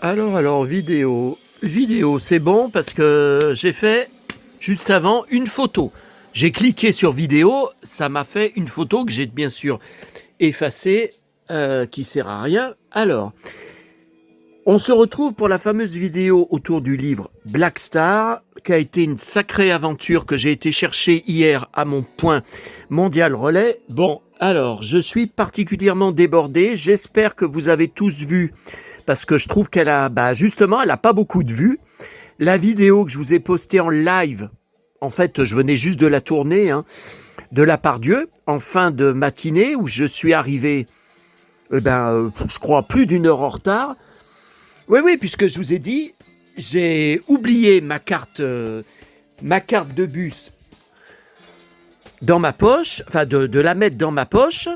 Alors, vidéo. Vidéo, c'est bon parce que j'ai fait juste avant une photo. J'ai cliqué sur vidéo, ça m'a fait une photo que j'ai bien sûr effacée, qui sert à rien. Alors, on se retrouve pour la fameuse vidéo autour du livre Black Star, qui a été une sacrée aventure que j'ai été chercher hier à mon point mondial relais. Bon, alors, je suis particulièrement débordé. J'espère que vous avez tous vu, parce que je trouve qu'elle a, justement, elle n'a pas beaucoup de vues. La vidéo que je vous ai postée en live, en fait, je venais juste de la tourner, de la Pardieu, en fin de matinée, où je suis arrivé, je crois, plus d'une heure en retard. Oui, puisque je vous ai dit, j'ai oublié ma carte de bus dans ma poche, enfin de la mettre dans ma poche.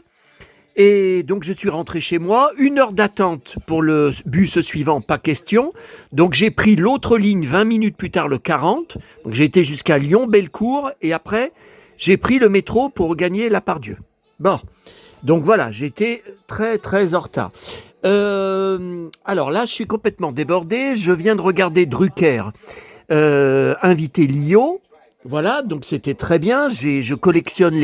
Et donc je suis rentré chez moi, 1 heure d'attente pour le bus suivant, pas question. Donc j'ai pris l'autre ligne 20 minutes plus tard, le 40. Donc j'ai été jusqu'à Lyon-Bellecour et après j'ai pris le métro pour gagner la Pardieu. Bon, donc voilà, j'étais très très en retard. Alors là, je suis complètement débordé. Je viens de regarder Drucker, invité Lio. Voilà, donc c'était très bien. Je collectionne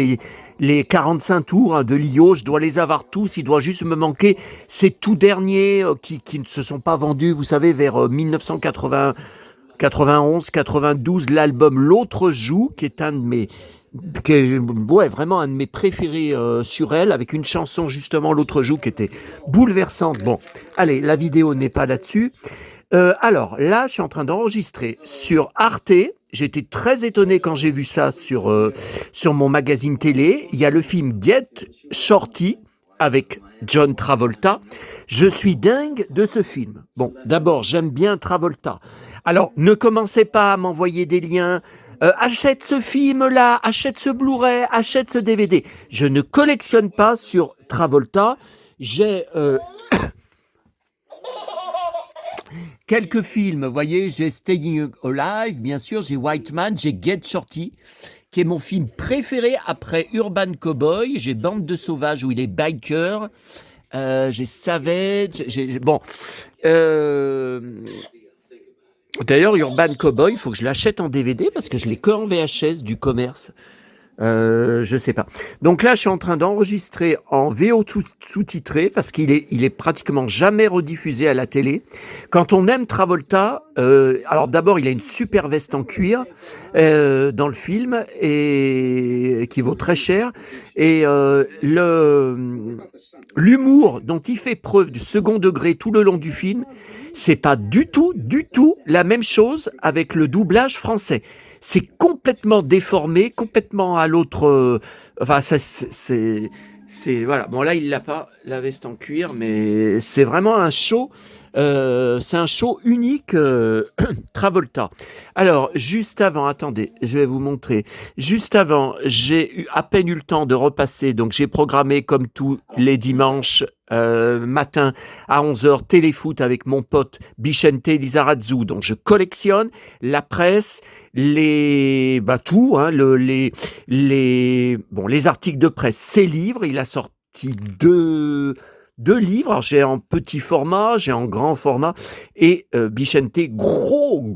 les 45 tours de Lio. Je dois les avoir tous. Il doit juste me manquer ces tout derniers qui ne se sont pas vendus, vous savez, vers 1980, 91, 92. L'album L'autre joue, qui est vraiment un de mes préférés sur elle, avec une chanson justement L'autre joue qui était bouleversante. Bon, allez, la vidéo n'est pas là-dessus. Alors là, je suis en train d'enregistrer sur Arte. J'étais très étonné quand j'ai vu ça sur mon magazine télé. Il y a le film Get Shorty avec John Travolta. Je suis dingue de ce film. Bon, d'abord, j'aime bien Travolta. Alors, ne commencez pas à m'envoyer des liens. Achète ce film-là, achète ce Blu-ray, achète ce DVD. Je ne collectionne pas sur Travolta. J'ai quelques films, vous voyez, j'ai Staying Alive, bien sûr, j'ai White Man, j'ai Get Shorty, qui est mon film préféré après Urban Cowboy, j'ai Bande de sauvages où il est biker, j'ai Savage, bon. D'ailleurs, Urban Cowboy, il faut que je l'achète en DVD parce que je l'ai que en VHS du commerce. Je sais pas. Donc là, je suis en train d'enregistrer en VO sous-titré parce qu'il est pratiquement jamais rediffusé à la télé. Quand on aime Travolta, alors d'abord, il a une super veste en cuir dans le film et qui vaut très cher. Et l'humour dont il fait preuve du second degré tout le long du film, c'est pas du tout la même chose avec le doublage français. C'est complètement déformé, complètement à l'autre. Enfin, voilà. Bon, là, il l'a pas, la veste en cuir, mais c'est vraiment un show. C'est un show unique, Travolta. Alors, juste avant, attendez, je vais vous montrer. Juste avant, j'ai à peine eu le temps de repasser, donc j'ai programmé comme tous les dimanches matin à 11h téléfoot avec mon pote Bichente Lizarazu. Donc je collectionne la presse, tout, les articles de presse, ses livres. Il a sorti deux livres. Alors, j'ai en petit format, j'ai en grand format. Et Bichente, gros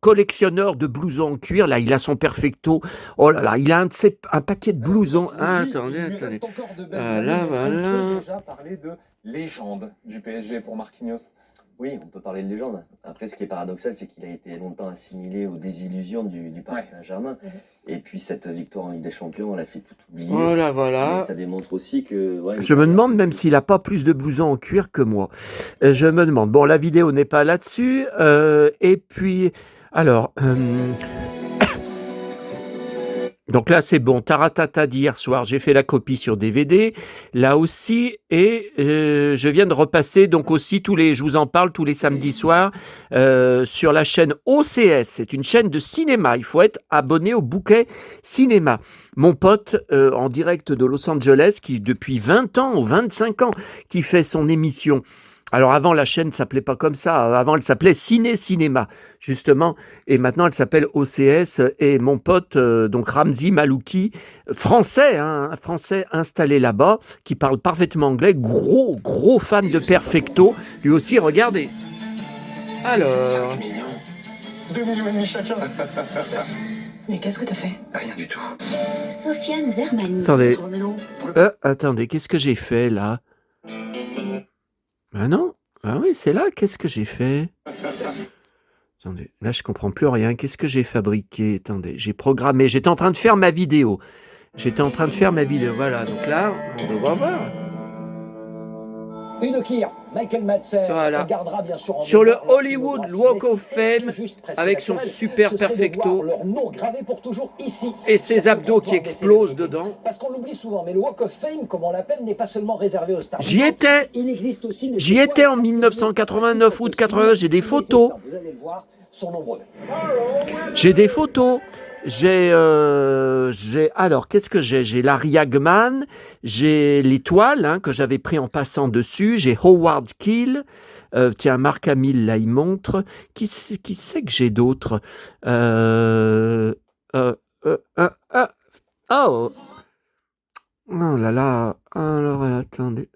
collectionneur de blousons en cuir. Là, il a son perfecto. Oh là là, il a un paquet de blousons. Attendez. Voilà. Déjà parler de légende du PSG pour Marquinhos. Oui, on peut parler de légende. Après, ce qui est paradoxal, c'est qu'il a été longtemps assimilé aux désillusions du Paris Saint-Germain. Et puis, cette victoire en Ligue des Champions, on l'a fait tout oublier. Voilà. Mais ça démontre aussi que... Ouais, je me demande même s'il n'a pas plus de blousons en cuir que moi. Je me demande. Bon, la vidéo n'est pas là-dessus. Et puis, alors... Donc là, c'est bon. Taratata d'hier soir, j'ai fait la copie sur DVD, là aussi, et je viens de repasser, donc aussi, je vous en parle tous les samedis soirs, sur la chaîne OCS. C'est une chaîne de cinéma. Il faut être abonné au bouquet cinéma. Mon pote, en direct de Los Angeles, qui depuis 20 ans ou 25 ans, qui fait son émission Alors avant, la chaîne ne s'appelait pas comme ça. Avant, elle s'appelait Ciné-Cinéma, justement. Et maintenant, elle s'appelle OCS. Et mon pote, donc Ramzi Malouki, français, hein, un français installé là-bas, qui parle parfaitement anglais, gros fan de Perfecto. Lui aussi, regardez. Alors... 2,5 millions chacun. Mais qu'est-ce que t'as fait? Rien du tout. Sofiane Zermani. Attendez. Attendez, qu'est-ce que j'ai fait, là? Ah non? Ah oui, c'est là. Qu'est-ce que j'ai fait? Attendez, là, je comprends plus rien. Qu'est-ce que j'ai fabriqué? Attendez, j'ai programmé. J'étais en train de faire ma vidéo. Voilà, donc là, on devra voir. Une kir, Michael Madsen, Voilà. on gardera bien sûr en Sur le mémoire leur Hollywood filmographie, Walk mais of ce qui est Fame, juste presque avec son naturel, super ce serait de perfecto. voir leur nom gravé pour toujours ici, Et sur ses ce abdos qui trottoir des explosent célébrités. dedans. Parce qu'on l'oublie souvent, mais le Walk of Fame, comme on l'appelle, n'est pas seulement réservé aux stars. J'y étais. Il existe aussi des J'y étoiles étais en attribuées 1989, à août des 80, j'ai des films. photos. Vous allez le voir, sont nombreux. J'ai des photos. Alors, qu'est-ce que j'ai? J'ai Larry Hagman, j'ai l'étoile hein, que j'avais pris en passant dessus, j'ai Howard Keel. Tiens, Marc Hamill, là, il montre. Qui c'est que j'ai d'autres? Oh! Oh là là. Alors, attendez.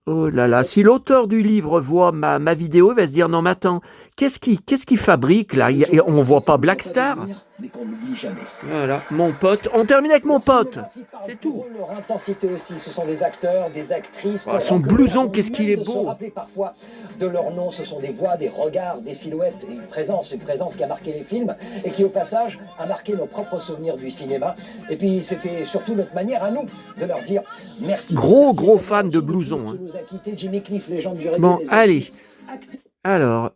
Oh là là. Si l'auteur du livre voit ma vidéo, il va se dire, non, mais attends, qu'est-ce qu'il fabrique, là? On voit pas Black Star? Mais qu'on n'oublie jamais. Voilà, mon pote. On termine avec mon pote. C'est tout. Leur intensité aussi, ce sont des acteurs, des actrices. Ah, son blouson, qu'est-ce qu'il est De se beau. rappeler parfois de leur nom, ce sont des voix, des regards, des silhouettes, et une présence qui a marqué les films et qui au passage a marqué nos propres souvenirs du cinéma. Et puis c'était surtout notre manière à nous de leur dire merci. Gros Merci, fan de Jimmy blouson. Cliff Hein. qui nous a quittés, Jimmy Cliff, légende du reggae, Bon, mais aussi allez. acteur. Alors.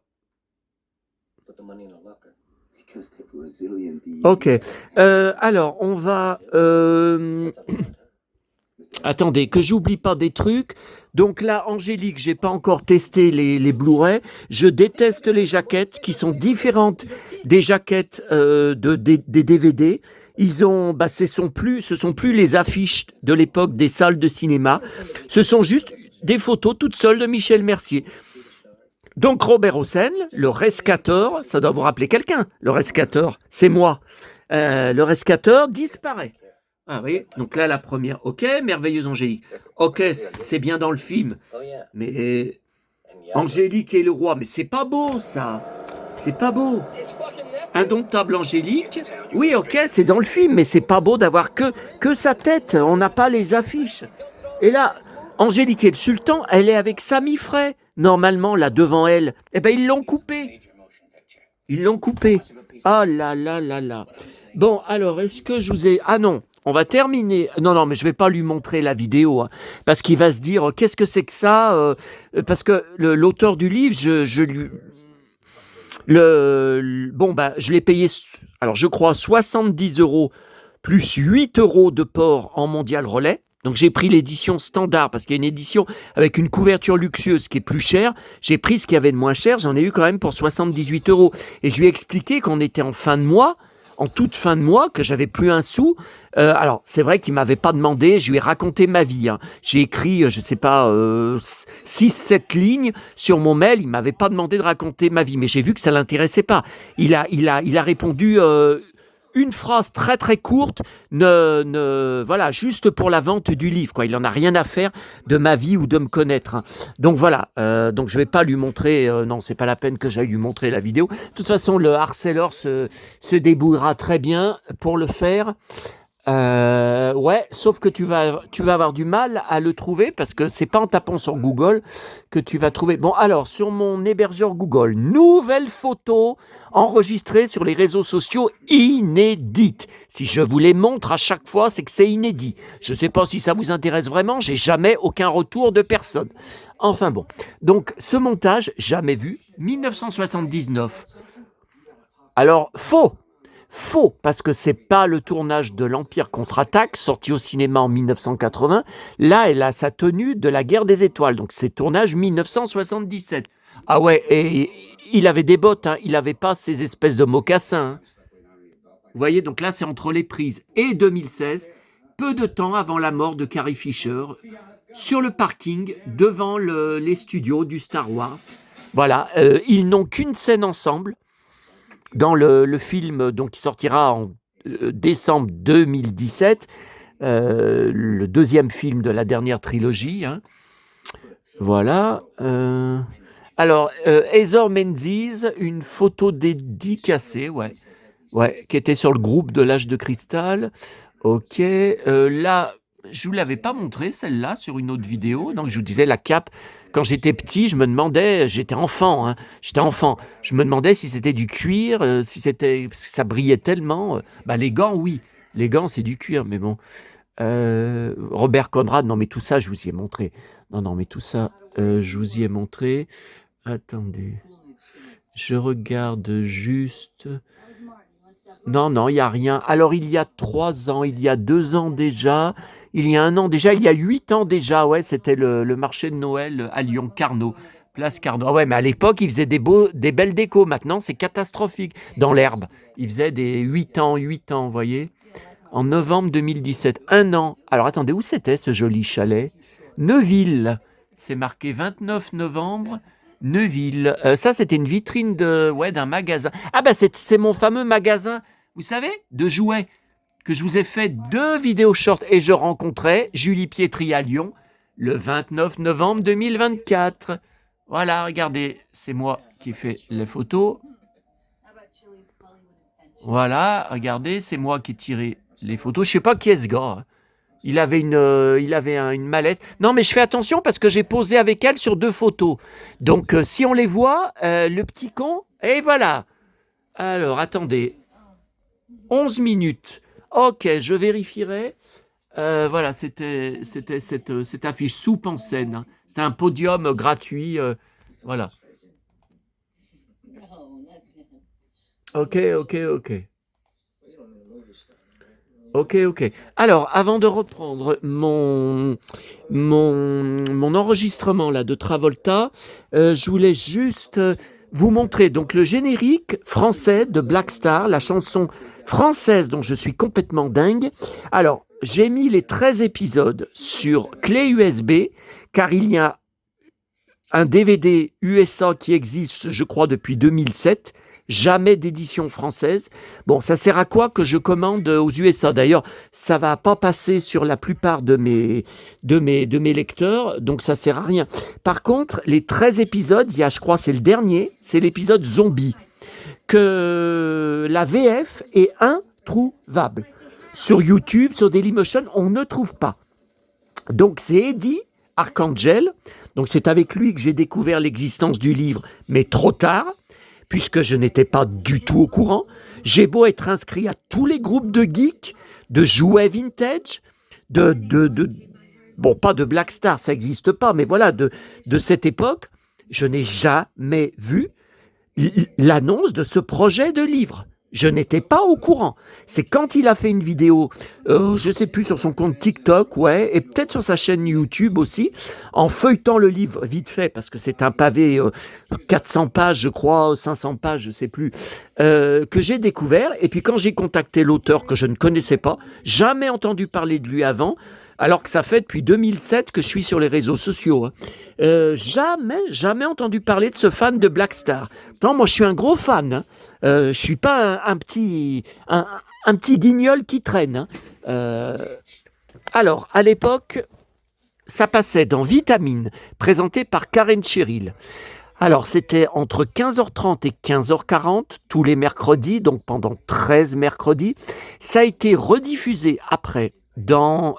Ok. Alors, on va... Attendez, que j'oublie pas des trucs. Donc là, Angélique, j'ai pas encore testé les Blu-ray. Je déteste les jaquettes qui sont différentes des jaquettes des DVD. Ils ont, ce sont plus les affiches de l'époque des salles de cinéma. Ce sont juste des photos toutes seules de Michel Mercier. Donc Robert Hossein, le rescateur, ça doit vous rappeler quelqu'un. Le rescateur, c'est moi. Le rescateur disparaît. Ah oui, donc là la première, ok, merveilleuse Angélique. Ok, c'est bien dans le film, mais Angélique et le roi, mais c'est pas beau ça. C'est pas beau. Indomptable Angélique, oui ok, c'est dans le film, mais c'est pas beau d'avoir que sa tête. On n'a pas les affiches. Et là, Angélique et le sultan, elle est avec Sami Frey. Normalement, là, devant elle, eh ben, ils l'ont coupé. Ah là là là là. Bon, alors, est-ce que je vous ai... Ah non, on va terminer. Non, mais je vais pas lui montrer la vidéo, hein, parce qu'il va se dire, qu'est-ce que c'est que ça parce que l'auteur du livre, je lui... je l'ai payé, alors je crois, 70 € plus 8 € de port en mondial relais. Donc j'ai pris l'édition standard parce qu'il y a une édition avec une couverture luxueuse qui est plus chère. J'ai pris ce qu'il y avait de moins cher, j'en ai eu quand même pour 78 €. Et je lui ai expliqué qu'on était en toute fin de mois, que j'avais plus un sou. Alors c'est vrai qu'il m'avait pas demandé, je lui ai raconté ma vie. Hein. J'ai écrit, 6-7 lignes sur mon mail, il m'avait pas demandé de raconter ma vie, mais j'ai vu que ça l'intéressait pas. Il a répondu... une phrase très très courte, voilà, juste pour la vente du livre, quoi. Il en a rien à faire de ma vie ou de me connaître. Hein. Donc voilà, donc je vais pas lui montrer, non, c'est pas la peine que j'aille lui montrer la vidéo. De toute façon, le harceleur se débrouillera très bien pour le faire. Ouais, sauf que tu vas avoir du mal à le trouver parce que c'est pas en tapant sur Google que tu vas trouver. Bon, alors, sur mon hébergeur Google, nouvelle photo enregistrée sur les réseaux sociaux inédite. Si je vous les montre à chaque fois, c'est que c'est inédit. Je sais pas si ça vous intéresse vraiment, j'ai jamais aucun retour de personne. Enfin bon, donc ce montage, jamais vu, 1979. Alors, faux, parce que c'est pas le tournage de l'Empire contre-attaque, sorti au cinéma en 1980. Là, elle a sa tenue de la Guerre des Étoiles, donc c'est tournage 1977. Ah ouais, et il avait des bottes, hein, il n'avait pas ces espèces de mocassins. Hein. Vous voyez, donc là, c'est entre les prises et 2016, peu de temps avant la mort de Carrie Fisher, sur le parking devant les studios du Star Wars. Voilà, ils n'ont qu'une scène ensemble dans le film donc, qui sortira en décembre 2017, le deuxième film de la dernière trilogie. Hein. Voilà. Alors, Heather Menzies, une photo dédicacée, ouais, qui était sur le groupe de l'Âge de Cristal. Ok, là, je ne vous l'avais pas montré, celle-là, sur une autre vidéo. Donc, je vous disais, la cape, quand j'étais petit, je me demandais, j'étais enfant, je me demandais si c'était du cuir, si c'était, parce que ça brillait tellement. Les gants, oui, les gants, c'est du cuir, mais bon. Robert Conrad, non, mais tout ça, je vous y ai montré. Non, mais tout ça, je vous y ai montré. Attendez, je regarde juste. Non, il n'y a rien. Alors, il y a 3 ans, il y a 2 ans déjà, il y a 1 an déjà, il y a 8 ans déjà, ouais, c'était le marché de Noël à Lyon, Carnot, place Carnot. Ah ouais, mais à l'époque, ils faisaient des belles décos. Maintenant, c'est catastrophique. Dans l'herbe, ils faisaient des 8 ans, vous voyez. En novembre 2017, 1 an. Alors, attendez, où c'était ce joli chalet? Neuville. C'est marqué 29 novembre. Neuville. Ça, c'était une vitrine d'un magasin. Ah c'est mon fameux magasin, vous savez, de jouets, que je vous ai fait 2 vidéos short. Et je rencontrais Julie Pietri à Lyon le 29 novembre 2024. Voilà, regardez, c'est moi qui ai fait les photos. Voilà, regardez, c'est moi qui ai tiré les photos. Je ne sais pas qui est ce gars. Il avait une mallette. Non, mais je fais attention parce que j'ai posé avec elle sur 2 photos. Donc, si on les voit, le petit con, et voilà. Alors, attendez. 11 minutes. Ok, je vérifierai. Voilà, c'était cette affiche Soupe en scène. Hein. C'était un podium gratuit. Voilà. Ok. Ok. Alors, avant de reprendre mon enregistrement là, de Travolta, je voulais juste vous montrer donc, le générique français de Black Star, la chanson française dont je suis complètement dingue. Alors, j'ai mis les 13 épisodes sur clé USB, car il y a un DVD USA qui existe, je crois, depuis 2007, jamais d'édition française. Bon, ça sert à quoi que je commande aux USA? D'ailleurs, ça va pas passer sur la plupart de mes lecteurs, donc ça sert à rien. Par contre, les 13 épisodes, il y a, je crois, c'est le dernier, c'est l'épisode Zombie, que la VF est introuvable. Sur YouTube, sur Dailymotion, on ne trouve pas. Donc, c'est Eddie Arcangel. Donc, c'est avec lui que j'ai découvert l'existence du livre, mais trop tard, puisque je n'étais pas du tout au courant. J'ai beau être inscrit à tous les groupes de geeks, de jouets vintage, bon, pas de Black Star, ça n'existe pas, mais voilà, de cette époque, je n'ai jamais vu l'annonce de ce projet de livre. Je n'étais pas au courant. C'est quand il a fait une vidéo, je ne sais plus, sur son compte TikTok, ouais, et peut-être sur sa chaîne YouTube aussi, en feuilletant le livre vite fait, parce que c'est un pavé 400 pages, je crois, 500 pages, je ne sais plus, que j'ai découvert. Et puis quand j'ai contacté l'auteur que je ne connaissais pas, jamais entendu parler de lui avant, alors que ça fait depuis 2007 que je suis sur les réseaux sociaux. Hein. Jamais entendu parler de ce fan de Black Star. Non, moi je suis un gros fan. Hein. Je suis pas un petit guignol qui traîne. Hein. Alors, à l'époque, ça passait dans Vitamine, présenté par Karen Cheryl. Alors, c'était entre 15h30 et 15h40, tous les mercredis, donc pendant 13 mercredis. Ça a été rediffusé après dans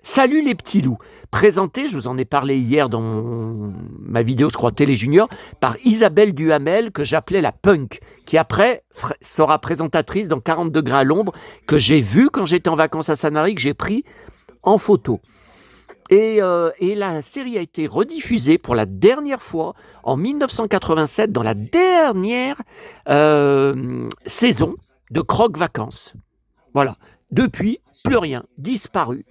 Salut les petits loups, présenté, je vous en ai parlé hier dans ma vidéo, je crois, Télé Junior, par Isabelle Duhamel, que j'appelais la punk, qui après sera présentatrice dans 40 degrés à l'ombre, que j'ai vu quand j'étais en vacances à Sanary, que j'ai pris en photo. Et la série a été rediffusée pour la dernière fois en 1987, dans la dernière saison de Croque Vacances. Voilà. Depuis, plus rien, disparu.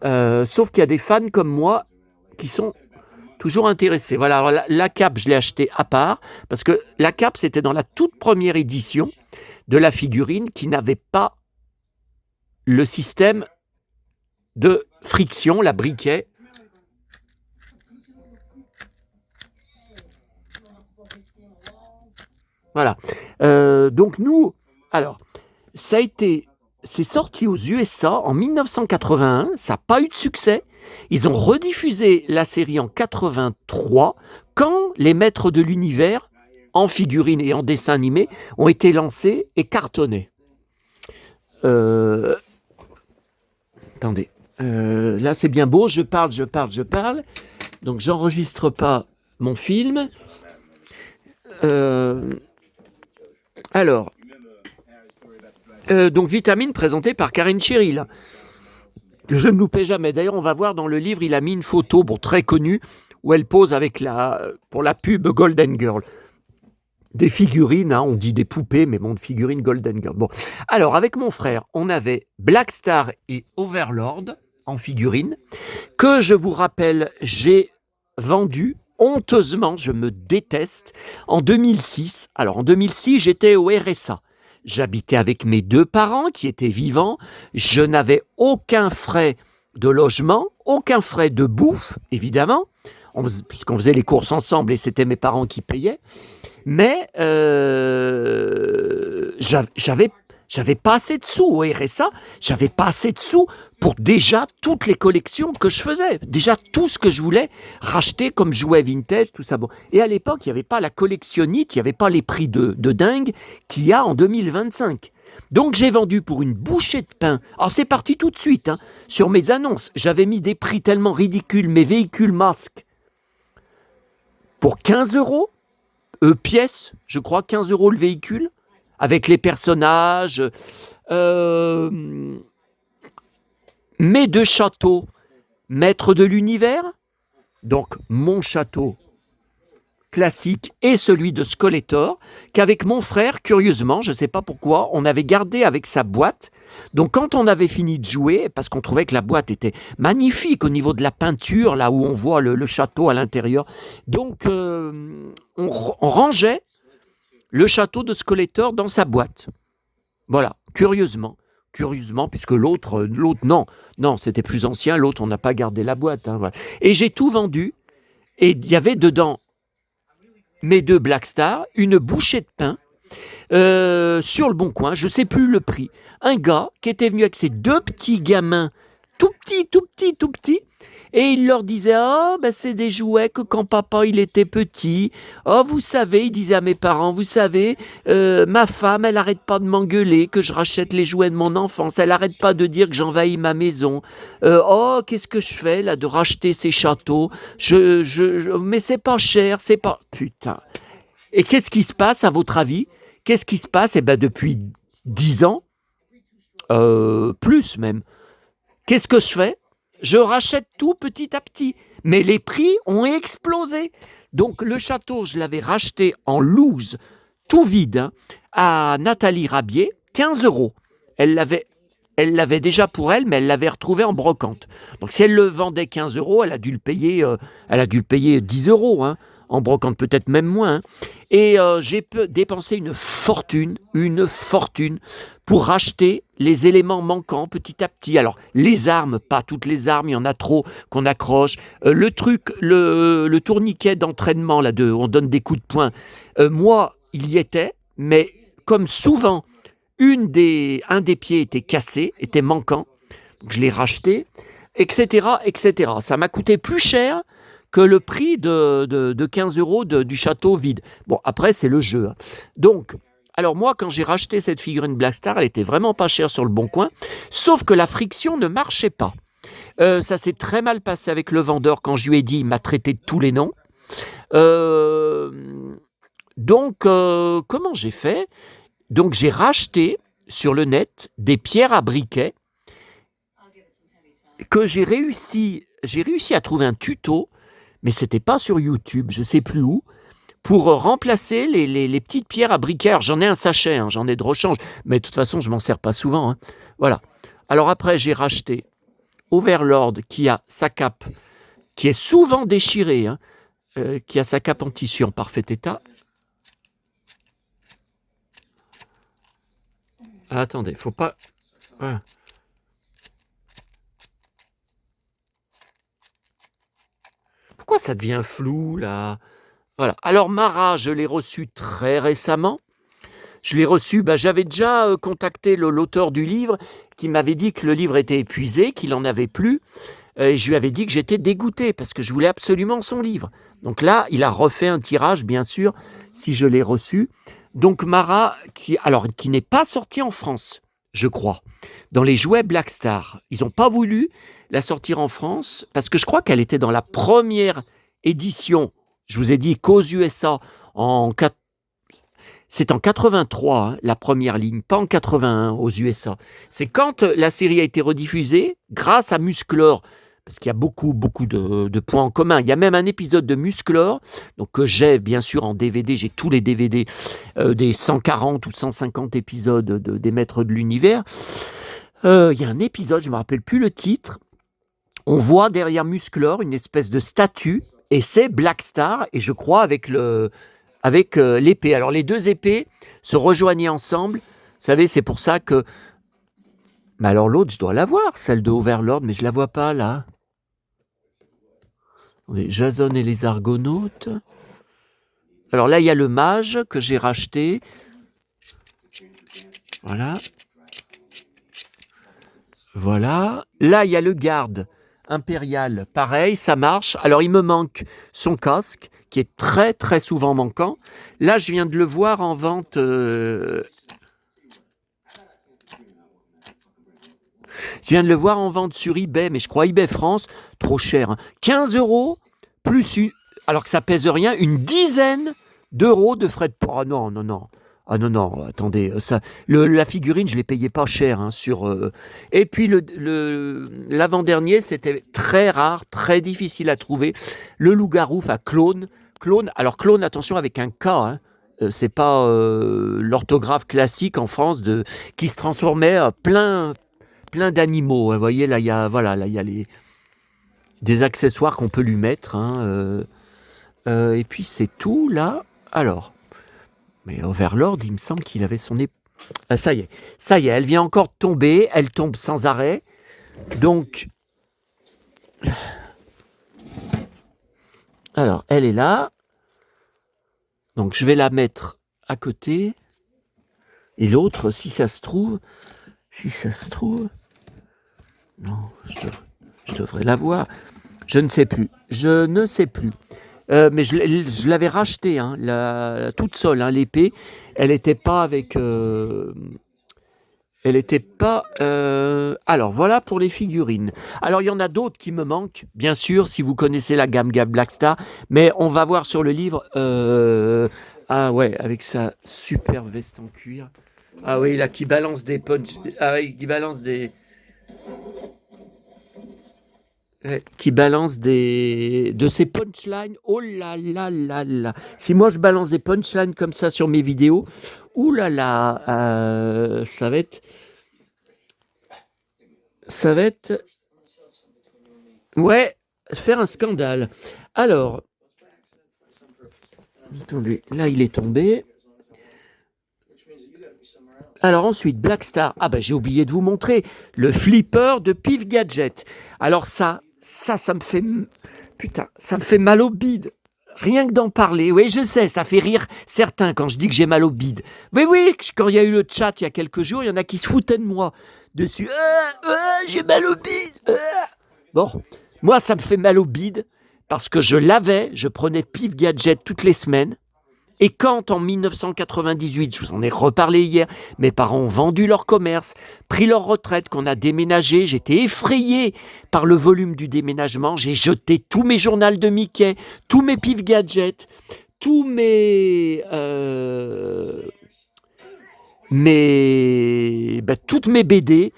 Sauf qu'il y a des fans comme moi qui sont toujours intéressés. Voilà, alors la cape, je l'ai achetée à part, parce que la cape, c'était dans la toute première édition de la figurine qui n'avait pas le système de friction, la briquet. Voilà. Donc nous, alors, c'est sorti aux USA en 1981, ça n'a pas eu de succès. Ils ont rediffusé la série en 83, quand les Maîtres de l'Univers, en figurines et en dessin animé, ont été lancés et cartonnés. Attendez, là c'est bien beau, je parle. Donc j'enregistre pas mon film. Donc Vitamine présenté par Karine Cheryl. Je ne loupais jamais. D'ailleurs, on va voir dans le livre, il a mis une photo, très connue, où elle pose pour la pub Golden Girl. Des figurines, hein, on dit des poupées, mais de figurines Golden Girl. Bon, alors avec mon frère, on avait Black Star et Overlord en figurines, que je vous rappelle, j'ai vendu honteusement, je me déteste, en 2006. Alors en 2006, j'étais au RSA. J'habitais avec mes 2 parents qui étaient vivants. Je n'avais aucun frais de logement, aucun frais de bouffe, évidemment, puisqu'on faisait les courses ensemble et c'était mes parents qui payaient. Mais j'avais pas assez de sous au RSA, j'avais pas assez de sous pour déjà toutes les collections que je faisais, déjà tout ce que je voulais racheter comme jouets vintage, tout ça. Bon. Et à l'époque, il n'y avait pas la collectionnite, il n'y avait pas les prix de dingue qu'il y a en 2025. Donc j'ai vendu pour une bouchée de pain. Alors c'est parti tout de suite, hein, sur mes annonces. J'avais mis des prix tellement ridicules, mes véhicules masques, pour 15 euros. Pièce, je crois, 15 euros le véhicule, avec les personnages. Mes 2 châteaux, Maître de l'Univers, donc mon château classique et celui de Skeletor, qu'avec mon frère, curieusement, je ne sais pas pourquoi, on avait gardé avec sa boîte. Donc quand on avait fini de jouer, parce qu'on trouvait que la boîte était magnifique au niveau de la peinture, là où on voit le château à l'intérieur, donc on rangeait le château de Skeletor dans sa boîte. Voilà, curieusement, puisque l'autre non, c'était plus ancien, l'autre on n'a pas gardé la boîte. Hein, voilà. Et j'ai tout vendu, et il y avait dedans mes 2 Black Star, une bouchée de pain, sur le Bon Coin, je ne sais plus le prix, un gars qui était venu avec ses 2 petits gamins, tout petits, et il leur disait « Ah, c'est des jouets que quand papa il était petit, vous savez, il disait à mes parents, vous savez, ma femme, elle n'arrête pas de m'engueuler, que je rachète les jouets de mon enfance, elle n'arrête pas de dire que j'envahis ma maison, qu'est-ce que je fais là, de racheter ces châteaux, mais c'est pas cher, c'est pas... » Putain. Et qu'est-ce qui se passe à votre avis ? Qu'est-ce qui se passe ? Depuis 10 ans, plus même, qu'est-ce que je fais ? Je rachète tout petit à petit, mais les prix ont explosé. Donc le château, je l'avais racheté en loose, tout vide, hein, à Nathalie Rabier, 15 euros. Elle l'avait déjà pour elle, mais elle l'avait retrouvé en brocante. Donc si elle le vendait 15 euros, elle a dû le payer 10 euros, hein, en brocante, peut-être même moins. Hein. Et j'ai dépensé une fortune pour racheter les éléments manquants petit à petit. Alors, les armes, pas toutes les armes, il y en a trop qu'on accroche. Le tourniquet d'entraînement, là, on donne des coups de poing. Moi, il y était, mais comme souvent, un des pieds était cassé, était manquant. Donc, je l'ai racheté, etc., etc. Ça m'a coûté plus cher que le prix de 15 euros du château vide. Bon, après, c'est le jeu. Hein. Donc, alors moi, quand j'ai racheté cette figurine Black Star, elle était vraiment pas chère sur le Bon Coin, sauf que la friction ne marchait pas. Ça s'est très mal passé avec le vendeur quand je lui ai dit, il m'a traité de tous les noms. Donc, comment j'ai fait ? Donc, j'ai racheté sur le net des pierres à briquet que j'ai réussi à trouver un tuto, mais c'était pas sur YouTube, je sais plus où, pour remplacer les petites pierres à briquet. Alors, j'en ai un sachet, hein, j'en ai de rechange, mais de toute façon, je m'en sers pas souvent. Hein. Voilà. Alors après, j'ai racheté Overlord qui a sa cape, qui est souvent déchirée, hein, qui a sa cape en tissu en parfait état. Ah, attendez, faut pas... Voilà. Pourquoi ça devient flou, là ? Voilà. Alors Mara, je l'ai reçu très récemment. Je l'ai reçu, j'avais déjà contacté l'auteur du livre qui m'avait dit que le livre était épuisé, qu'il n'en avait plus. Et je lui avais dit que j'étais dégoûté parce que je voulais absolument son livre. Donc là, il a refait un tirage, bien sûr, si je l'ai reçu. Donc Mara, qui n'est pas sorti en France, je crois, dans les jouets Black Star. Ils n'ont pas voulu la sortir en France parce que je crois qu'elle était dans la première édition. Je vous ai dit qu'aux USA, c'est en 83, hein, la première ligne, pas en 81 aux USA. C'est quand la série a été rediffusée, grâce à Musclor, parce qu'il y a beaucoup de points en commun. Il y a même un épisode de Musclor, donc que j'ai bien sûr en DVD, j'ai tous les DVD des 140 ou 150 épisodes des Maîtres de l'Univers. Il y a un épisode, je ne me rappelle plus le titre, on voit derrière Musclor une espèce de statue, et c'est Black Star, et je crois avec l'épée. Alors les deux épées se rejoignaient ensemble. Vous savez, c'est pour ça que... Mais alors l'autre, je dois la voir, celle de Overlord, mais je la vois pas là. Jason et les Argonautes. Alors là, il y a le mage que j'ai racheté. Voilà. Voilà. Là, il y a le garde impérial. Pareil, ça marche. Alors, il me manque son casque, qui est très, très souvent manquant. Là, je viens de le voir en vente... Je viens de le voir en vente sur eBay, mais je crois eBay France, trop cher. Hein. 15 €, plus, alors que ça pèse rien, une dizaine d'euros de frais de port. Ah non, non, non. Ah non, non, attendez, la figurine, je ne l'ai payé pas cher. Hein, Et puis l'avant-dernier, c'était très rare, très difficile à trouver. Le loup-garou, enfin clone. Alors clone, attention, avec un K, hein. C'est pas l'orthographe classique en France qui se transformait plein d'animaux. Vous voyez, là, il y a des accessoires qu'on peut lui mettre. Hein, et puis, c'est tout, là. Alors, mais Overlord, il me semble qu'il avait son Ah, ça y est, elle vient encore de tomber. Elle tombe sans arrêt. Donc, alors, elle est là. Donc, je vais la mettre à côté. Et l'autre, si ça se trouve... Non, je devrais la voir. Je ne sais plus. Mais je l'avais rachetée, hein, toute seule, hein, l'épée. Elle n'était pas avec... Elle n'était pas... Alors, voilà pour les figurines. Alors, il y en a d'autres qui me manquent, bien sûr, si vous connaissez la gamme Black Star. Mais on va voir sur le livre... Ah ouais, avec sa super veste en cuir. Ah oui, là, qui balance des punch... Ah oui, qui balance des... Qui balance de ces punchlines. Oh là là là là. Si moi je balance des punchlines comme ça sur mes vidéos, ouh là là, ça va être... Ouais, faire un scandale. Alors, attendez, là il est tombé. Alors ensuite, Black Star. Ah j'ai oublié de vous montrer le flipper de Pif Gadget. Alors ça me fait... Putain, ça me fait mal au bide. Rien que d'en parler. Oui, je sais, ça fait rire certains quand je dis que j'ai mal au bide. Oui, quand il y a eu le chat il y a quelques jours, il y en a qui se foutaient de moi dessus. J'ai mal au bide. Bon, moi ça me fait mal au bide parce que je prenais Pif Gadget toutes les semaines. Et quand, en 1998, je vous en ai reparlé hier, mes parents ont vendu leur commerce, pris leur retraite, qu'on a déménagé, j'étais effrayé par le volume du déménagement, j'ai jeté tous mes journaux de Mickey, tous mes Pif Gadgets, toutes mes BD,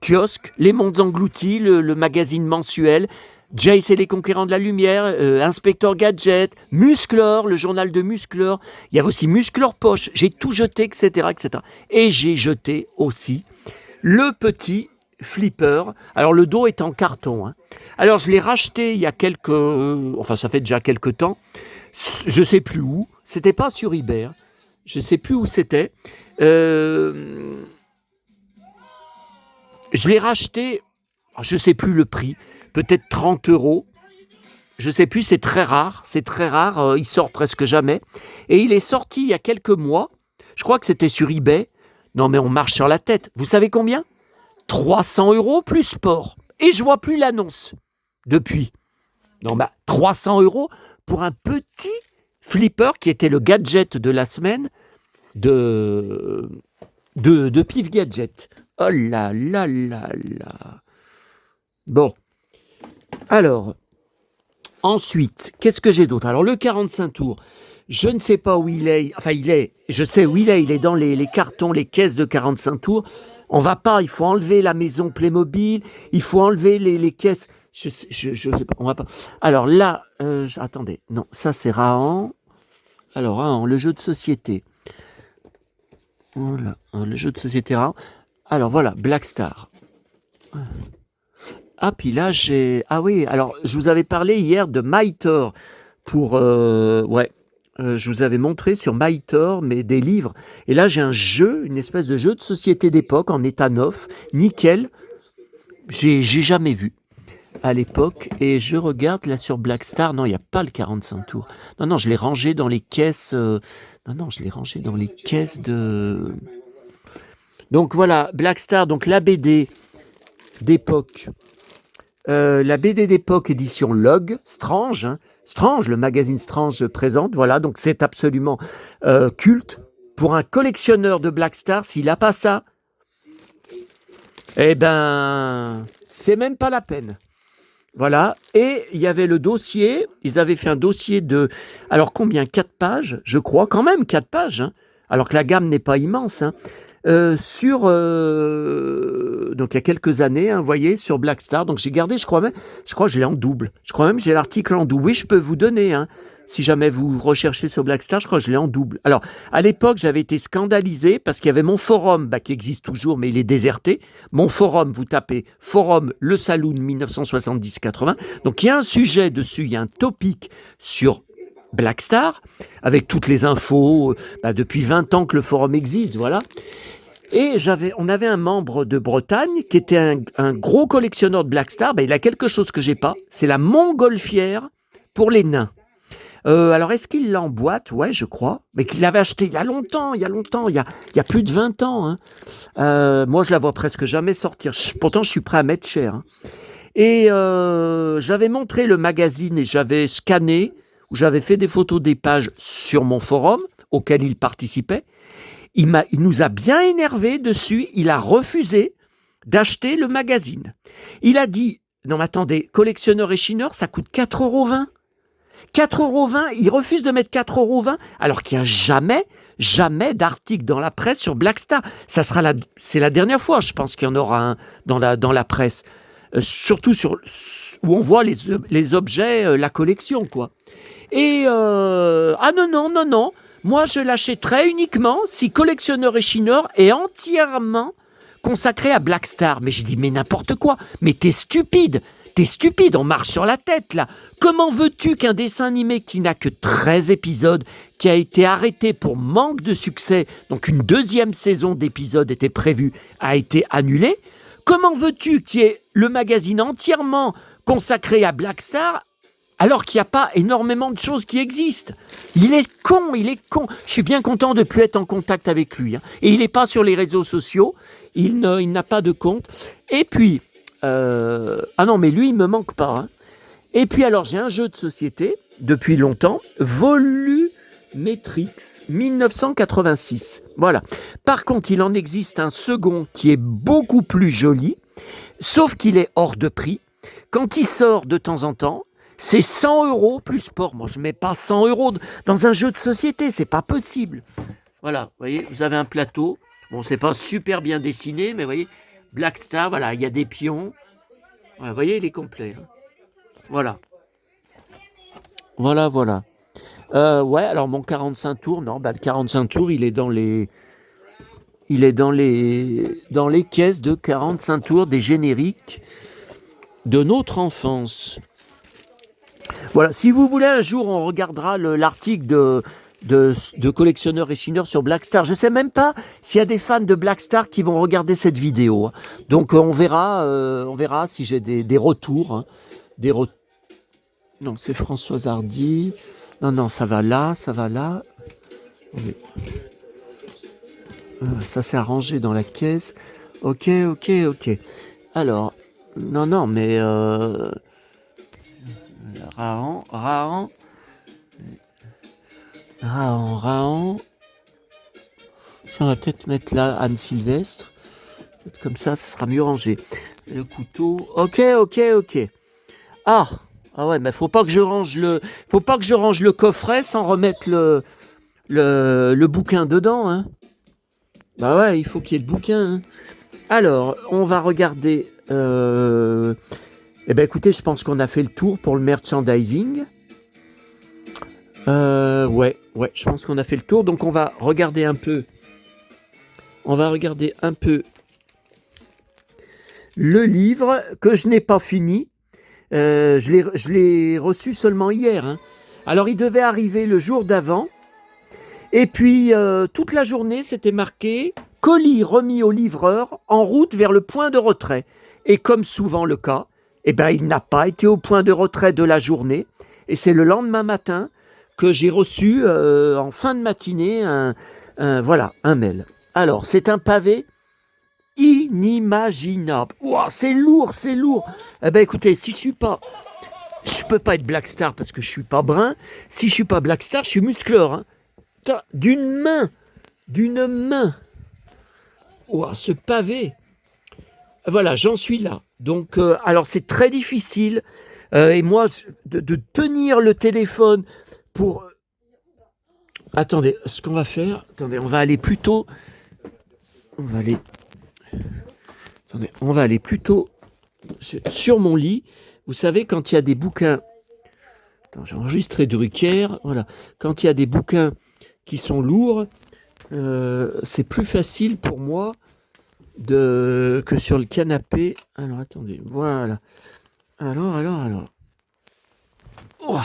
kiosques, Les Mondes Engloutis, le magazine mensuel, Jace et les Conquérants de la Lumière, Inspecteur Gadget, Musclor, le journal de Musclor. Il y avait aussi Musclor Poche. J'ai tout jeté, etc., etc. Et j'ai jeté aussi le petit flipper. Alors, le dos est en carton. Hein. Alors, je l'ai racheté il y a ça fait déjà quelques temps. Je ne sais plus où. C'était pas sur eBay. Hein. Je ne sais plus où c'était. Je l'ai racheté, je ne sais plus le prix. Peut-être 30 €. je sais plus, c'est très rare, il sort presque jamais. Et il est sorti il y a quelques mois, je crois que c'était sur eBay. Non mais on marche sur la tête. Vous savez combien? 300 € plus sport. Et je vois plus l'annonce depuis. Non bah 300 € pour un petit flipper qui était le gadget de la semaine de Pif Gadget. Oh là là là là. Bon. Alors, ensuite, qu'est-ce que j'ai d'autre? Alors, le 45 tours, je ne sais pas où il est. Enfin, je sais où il est dans les cartons, les caisses de 45 tours. On va pas, il faut enlever la maison Playmobil, il faut enlever les caisses. Je sais pas, on va pas. Alors là, attendez, non, ça c'est Rahan. Alors, Rahan, le jeu de société. Voilà, le jeu de société Rahan. Alors voilà, Black Star. Ah, puis là, ah oui, alors, je vous avais parlé hier de MyTor pour... je vous avais montré sur MyTor, mais des livres. Et là, j'ai un jeu, une espèce de jeu de société d'époque en état neuf, nickel. J'ai jamais vu à l'époque. Et je regarde là sur Black Star. Non, il n'y a pas le 45 tours. Non, je l'ai rangé dans les caisses... je l'ai rangé dans les caisses de... Donc voilà, Black Star, donc la BD d'époque... la BD d'époque édition Log, Strange, Strange, le magazine Strange présente, voilà, donc c'est absolument culte. Pour un collectionneur de Black Star, s'il n'a pas ça, eh ben, c'est même pas la peine. Voilà, et il y avait le dossier, ils avaient fait un dossier de, alors combien, 4 pages, je crois, quand même 4 pages, alors que la gamme n'est pas immense, sur donc il y a quelques années, vous voyez, sur Black Star. Donc j'ai gardé, je crois que je l'ai en double. Je crois même que j'ai l'article en double. Oui, je peux vous donner, si jamais vous recherchez sur Black Star, je crois que je l'ai en double. Alors, à l'époque, j'avais été scandalisé parce qu'il y avait mon forum, qui existe toujours, mais il est déserté. Mon forum, vous tapez forum Le Saloon 1970-80. Donc il y a un sujet dessus, il y a un topic sur Black Star, avec toutes les infos, depuis 20 ans que le forum existe, voilà. Et on avait un membre de Bretagne qui était un gros collectionneur de Black Star. Il a quelque chose que j'ai pas, c'est la montgolfière pour les nains. Alors, est-ce qu'il l'a en boîte? Ouais, je crois. Mais qu'il l'avait acheté il y a longtemps, il y a plus de 20 ans. Moi, je la vois presque jamais sortir. Pourtant, je suis prêt à mettre cher. Et j'avais montré le magazine et j'avais scanné, où j'avais fait des photos des pages sur mon forum, auquel il participait. Il nous a bien énervé dessus. Il a refusé d'acheter le magazine. Il a dit, non mais attendez, collectionneur et chineur, ça coûte 4,20 €. 4,20 €, il refuse de mettre 4,20 € alors qu'il n'y a jamais d'article dans la presse sur Black Star. C'est la dernière fois, je pense qu'il y en aura un dans la presse. Surtout où on voit les objets, la collection, quoi. Et non. Moi, je l'achèterais uniquement si collectionneur et chineur est entièrement consacré à Black Star. Mais j'ai dit, mais n'importe quoi. Mais t'es stupide, on marche sur la tête, là. Comment veux-tu qu'un dessin animé qui n'a que 13 épisodes, qui a été arrêté pour manque de succès, donc une deuxième saison d'épisodes était prévue, a été annulée? Comment veux-tu qu'il y ait le magazine entièrement consacré à Black Star alors qu'il n'y a pas énormément de choses qui existent? Il est con. Je suis bien content de ne plus être en contact avec lui. Et il n'est pas sur les réseaux sociaux, il n'a pas de compte. Et puis, ah non, mais lui, il ne me manque pas. Et puis alors, j'ai un jeu de société, depuis longtemps, Volumetrix 1986. Voilà. Par contre, il en existe un second qui est beaucoup plus joli, sauf qu'il est hors de prix. Quand il sort de temps en temps, c'est 100 € plus sport. Moi, je ne mets pas 100 € dans un jeu de société, c'est pas possible. Voilà, vous voyez, vous avez un plateau. Bon, c'est pas super bien dessiné, mais vous voyez, Black Star, voilà, il y a des pions. Voilà, vous voyez, il est complet. Voilà. Ouais, alors mon 45 tours, non, le 45 tours, il est dans les caisses de 45 tours des génériques de notre enfance. Voilà, si vous voulez, un jour, on regardera l'article de collectionneurs et chineurs sur Black Star. Je ne sais même pas s'il y a des fans de Black Star qui vont regarder cette vidéo. Donc, on verra si j'ai des retours. Non, c'est Françoise Hardy. Non, non, ça va là, ça va là. Attendez. Ça s'est arrangé dans la caisse. Ok. Alors, non, mais Rahan. On va peut-être mettre là Anne Sylvestre. Peut-être comme ça sera mieux rangé. Le couteau. Ok. Ah ouais, mais faut pas que je range le coffret sans remettre le bouquin dedans, hein. Bah ouais, il faut qu'il y ait le bouquin, hein. Alors, on va regarder. Écoutez, je pense qu'on a fait le tour pour le merchandising. Ouais, je pense qu'on a fait le tour. Donc, on va regarder un peu. Le livre que je n'ai pas fini. Je l'ai reçu seulement hier, hein. Alors, il devait arriver le jour d'avant. Et puis, toute la journée, c'était marqué « Colis remis au livreur en route vers le point de retrait ». Et comme souvent le cas, il n'a pas été au point de retrait de la journée. Et c'est le lendemain matin que j'ai reçu, en fin de matinée, un mail. Alors, c'est un pavé inimaginable. Wow, c'est lourd. Écoutez, si je peux pas être Black Star parce que je suis pas brun. Si je suis pas Black Star, je suis musclor, hein. D'une main. Wow, ce pavé. Voilà, j'en suis là. Donc, alors c'est très difficile. Et moi, de tenir le téléphone pour... Attendez, ce qu'on va faire... Attendez, on va aller plutôt... On va aller plutôt sur mon lit. Vous savez, quand il y a des bouquins... Attends, j'ai enregistré Drucker. Voilà. Quand il y a des bouquins qui sont lourds, c'est plus facile pour moi que sur le canapé. Alors, attendez. Voilà. Alors. Oh.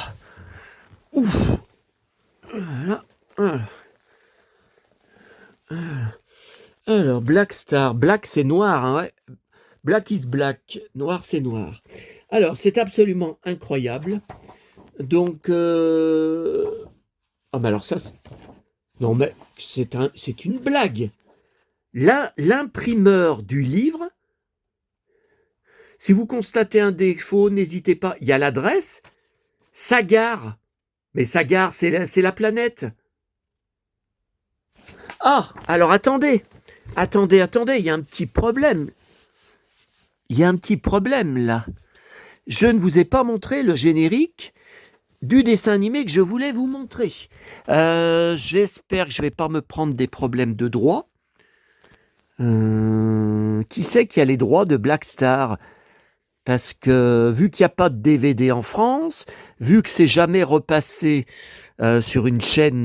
Ouf. Voilà. Alors, Black Star. Black, c'est noir, hein, ouais. Black is black. Noir, c'est noir. Alors, c'est absolument incroyable. Donc, alors ça, non mais c'est une blague. L'imprimeur du livre, si vous constatez un défaut, n'hésitez pas. Il y a l'adresse, Sagar. Mais Sagar, c'est la planète. Ah, alors attendez, il y a un petit problème. Là. Je ne vous ai pas montré le générique du dessin animé que je voulais vous montrer. J'espère que je ne vais pas me prendre des problèmes de droit. Qui sait qui a les droits de Black Star? Parce que vu qu'il n'y a pas de DVD en France, vu que c'est jamais repassé sur une chaîne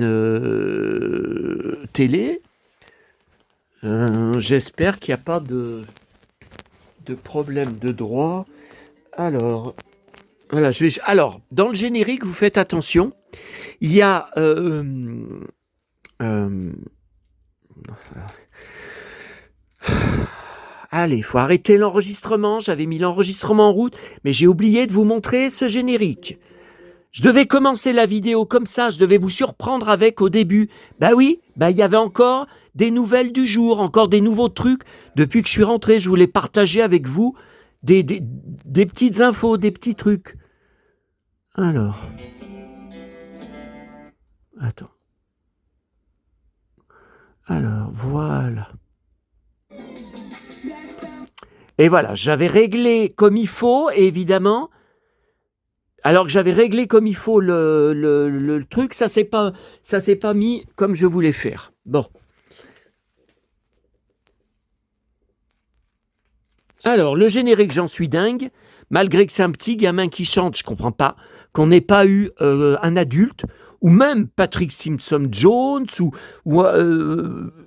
télé, j'espère qu'il n'y a pas de problème de droit. Alors, voilà, alors, dans le générique, vous faites attention. Il y a... Allez, il faut arrêter l'enregistrement. J'avais mis l'enregistrement en route, mais j'ai oublié de vous montrer ce générique. Je devais commencer la vidéo comme ça, je devais vous surprendre avec au début. Oui, il y avait encore des nouvelles du jour, encore des nouveaux trucs. Depuis que je suis rentré, je voulais partager avec vous des petites infos, des petits trucs. Alors. Attends. Alors, voilà. Et voilà, j'avais réglé comme il faut, et évidemment, alors que j'avais réglé comme il faut le truc, ça s'est pas mis comme je voulais faire. Bon. Alors, le générique, j'en suis dingue. Malgré que c'est un petit gamin qui chante, je comprends pas qu'on n'ait pas eu un adulte, ou même Patrick Simpson-Jones, ou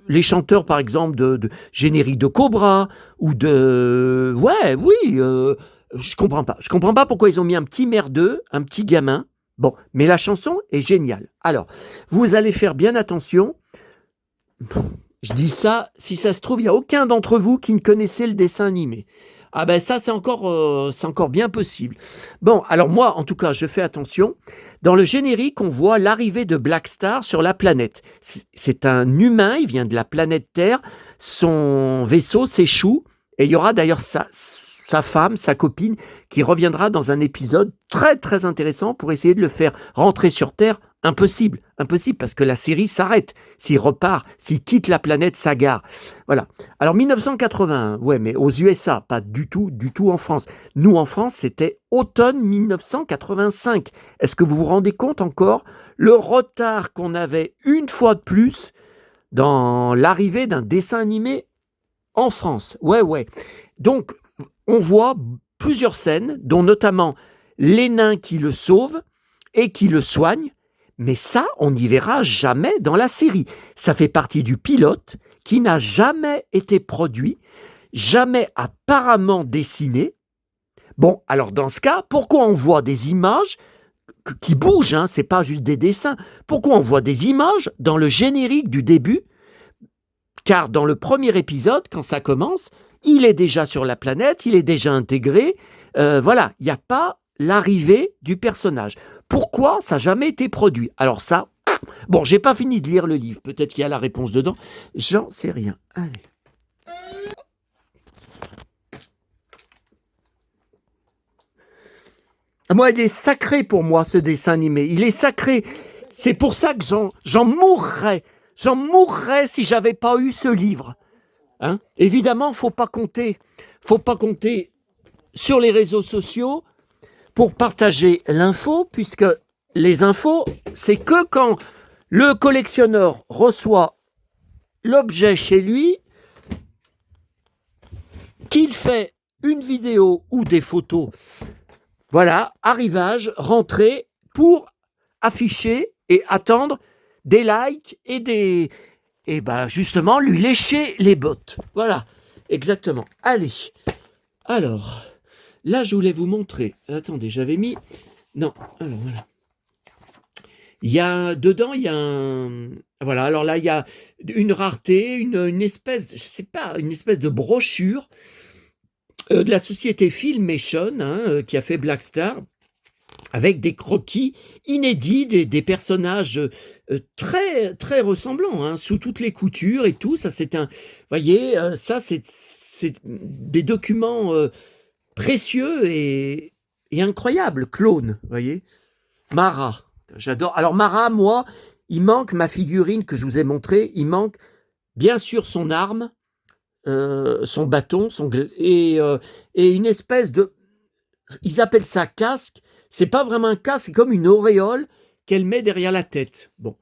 les chanteurs, par exemple, de générique de Cobra, ou de... Ouais, oui, je comprends pas. Je comprends pas pourquoi ils ont mis un petit merdeux, un petit gamin. Bon, mais la chanson est géniale. Alors, vous allez faire bien attention. Je dis ça, si ça se trouve, il n'y a aucun d'entre vous qui ne connaissait le dessin animé. Ah ben ça, c'est encore bien possible. Bon, alors moi, en tout cas, je fais attention. Dans le générique, on voit l'arrivée de Black Star sur la planète. C'est un humain, il vient de la planète Terre. Son vaisseau s'échoue. Et il y aura d'ailleurs sa femme, sa copine, qui reviendra dans un épisode très, très intéressant pour essayer de le faire rentrer sur Terre. Impossible, parce que la série s'arrête. S'il repart, s'il quitte la planète, ça gare. Voilà. Alors 1981, ouais, mais aux USA, pas du tout en France. Nous, en France, c'était automne 1985. Est-ce que vous vous rendez compte encore le retard qu'on avait une fois de plus dans l'arrivée d'un dessin animé en France? Ouais. Donc, on voit plusieurs scènes, dont notamment les nains qui le sauvent et qui le soignent. Mais ça, on n'y verra jamais dans la série. Ça fait partie du pilote qui n'a jamais été produit, jamais apparemment dessiné. Bon, alors dans ce cas, pourquoi on voit des images qui bougent, hein, c'est pas juste des dessins. Pourquoi on voit des images dans le générique du début? Car dans le premier épisode, quand ça commence, il est déjà sur la planète, il est déjà intégré. Voilà, il n'y a pas l'arrivée du personnage. Pourquoi ça n'a jamais été produit? Alors ça, bon, j'ai pas fini de lire le livre. Peut-être qu'il y a la réponse dedans. J'en sais rien. Allez. Moi, il est sacré pour moi, ce dessin animé. Il est sacré. C'est pour ça que j'en mourrais. J'en mourrais si j'avais pas eu ce livre. Hein? Évidemment, faut pas compter sur les réseaux sociaux pour partager l'info, puisque les infos, c'est que quand le collectionneur reçoit l'objet chez lui, qu'il fait une vidéo ou des photos, voilà, arrivage, rentrée, pour afficher et attendre des likes et justement lui lécher les bottes. Voilà, exactement. Allez, alors... Là, je voulais vous montrer. Attendez, j'avais mis... Non, alors voilà. Dedans, il y a un... Voilà, alors là, il y a une rareté, une espèce, je sais pas, une espèce de brochure de la société Filmation, hein, qui a fait Black Star, avec des croquis inédits, des personnages très, très ressemblants, hein, sous toutes les coutures et tout. Ça, c'est un... Vous voyez, ça, c'est des documents... précieux et incroyable, clone, vous voyez. Mara, j'adore. Alors Mara, moi, il manque ma figurine que je vous ai montrée, il manque bien sûr son arme, son bâton, et une espèce de... Ils appellent ça casque, c'est pas vraiment un casque, c'est comme une auréole qu'elle met derrière la tête. Bon,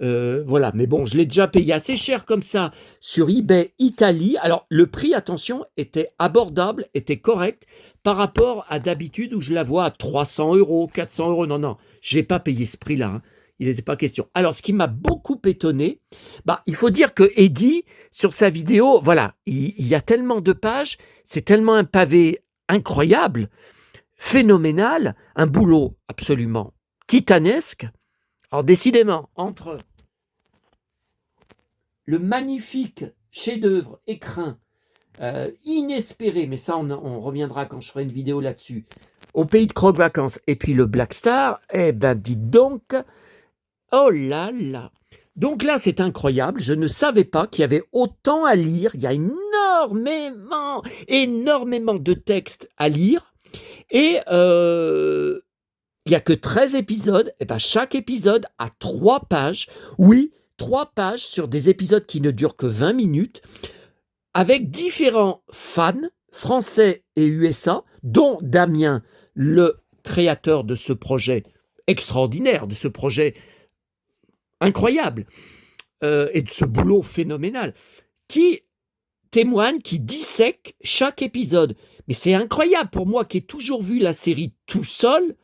voilà, mais bon, je l'ai déjà payé assez cher comme ça sur eBay Italie. Alors, le prix, attention, était abordable, était correct par rapport à d'habitude où je la vois à 300 €, 400 €. Non, je n'ai pas payé ce prix-là, hein. Il n'était pas question. Alors, ce qui m'a beaucoup étonné, il faut dire que Eddie, sur sa vidéo, voilà, il y a tellement de pages, c'est tellement un pavé incroyable, phénoménal, un boulot absolument titanesque. Alors, décidément, entre le magnifique chef-d'œuvre écrin, inespéré, mais ça, on reviendra quand je ferai une vidéo là-dessus, au pays de Croque Vacances, et puis le Black Star, dites donc, oh là là. Donc là, c'est incroyable, je ne savais pas qu'il y avait autant à lire, il y a énormément de textes à lire, et il n'y a que 13 épisodes, et chaque épisode a 3 pages, oui, 3 pages sur des épisodes qui ne durent que 20 minutes, avec différents fans, français et USA, dont Damien, le créateur de ce projet extraordinaire, de ce projet incroyable, et de ce boulot phénoménal, qui témoignent, qui dissèquent chaque épisode. Mais c'est incroyable pour moi qui ai toujours vu la série tout seul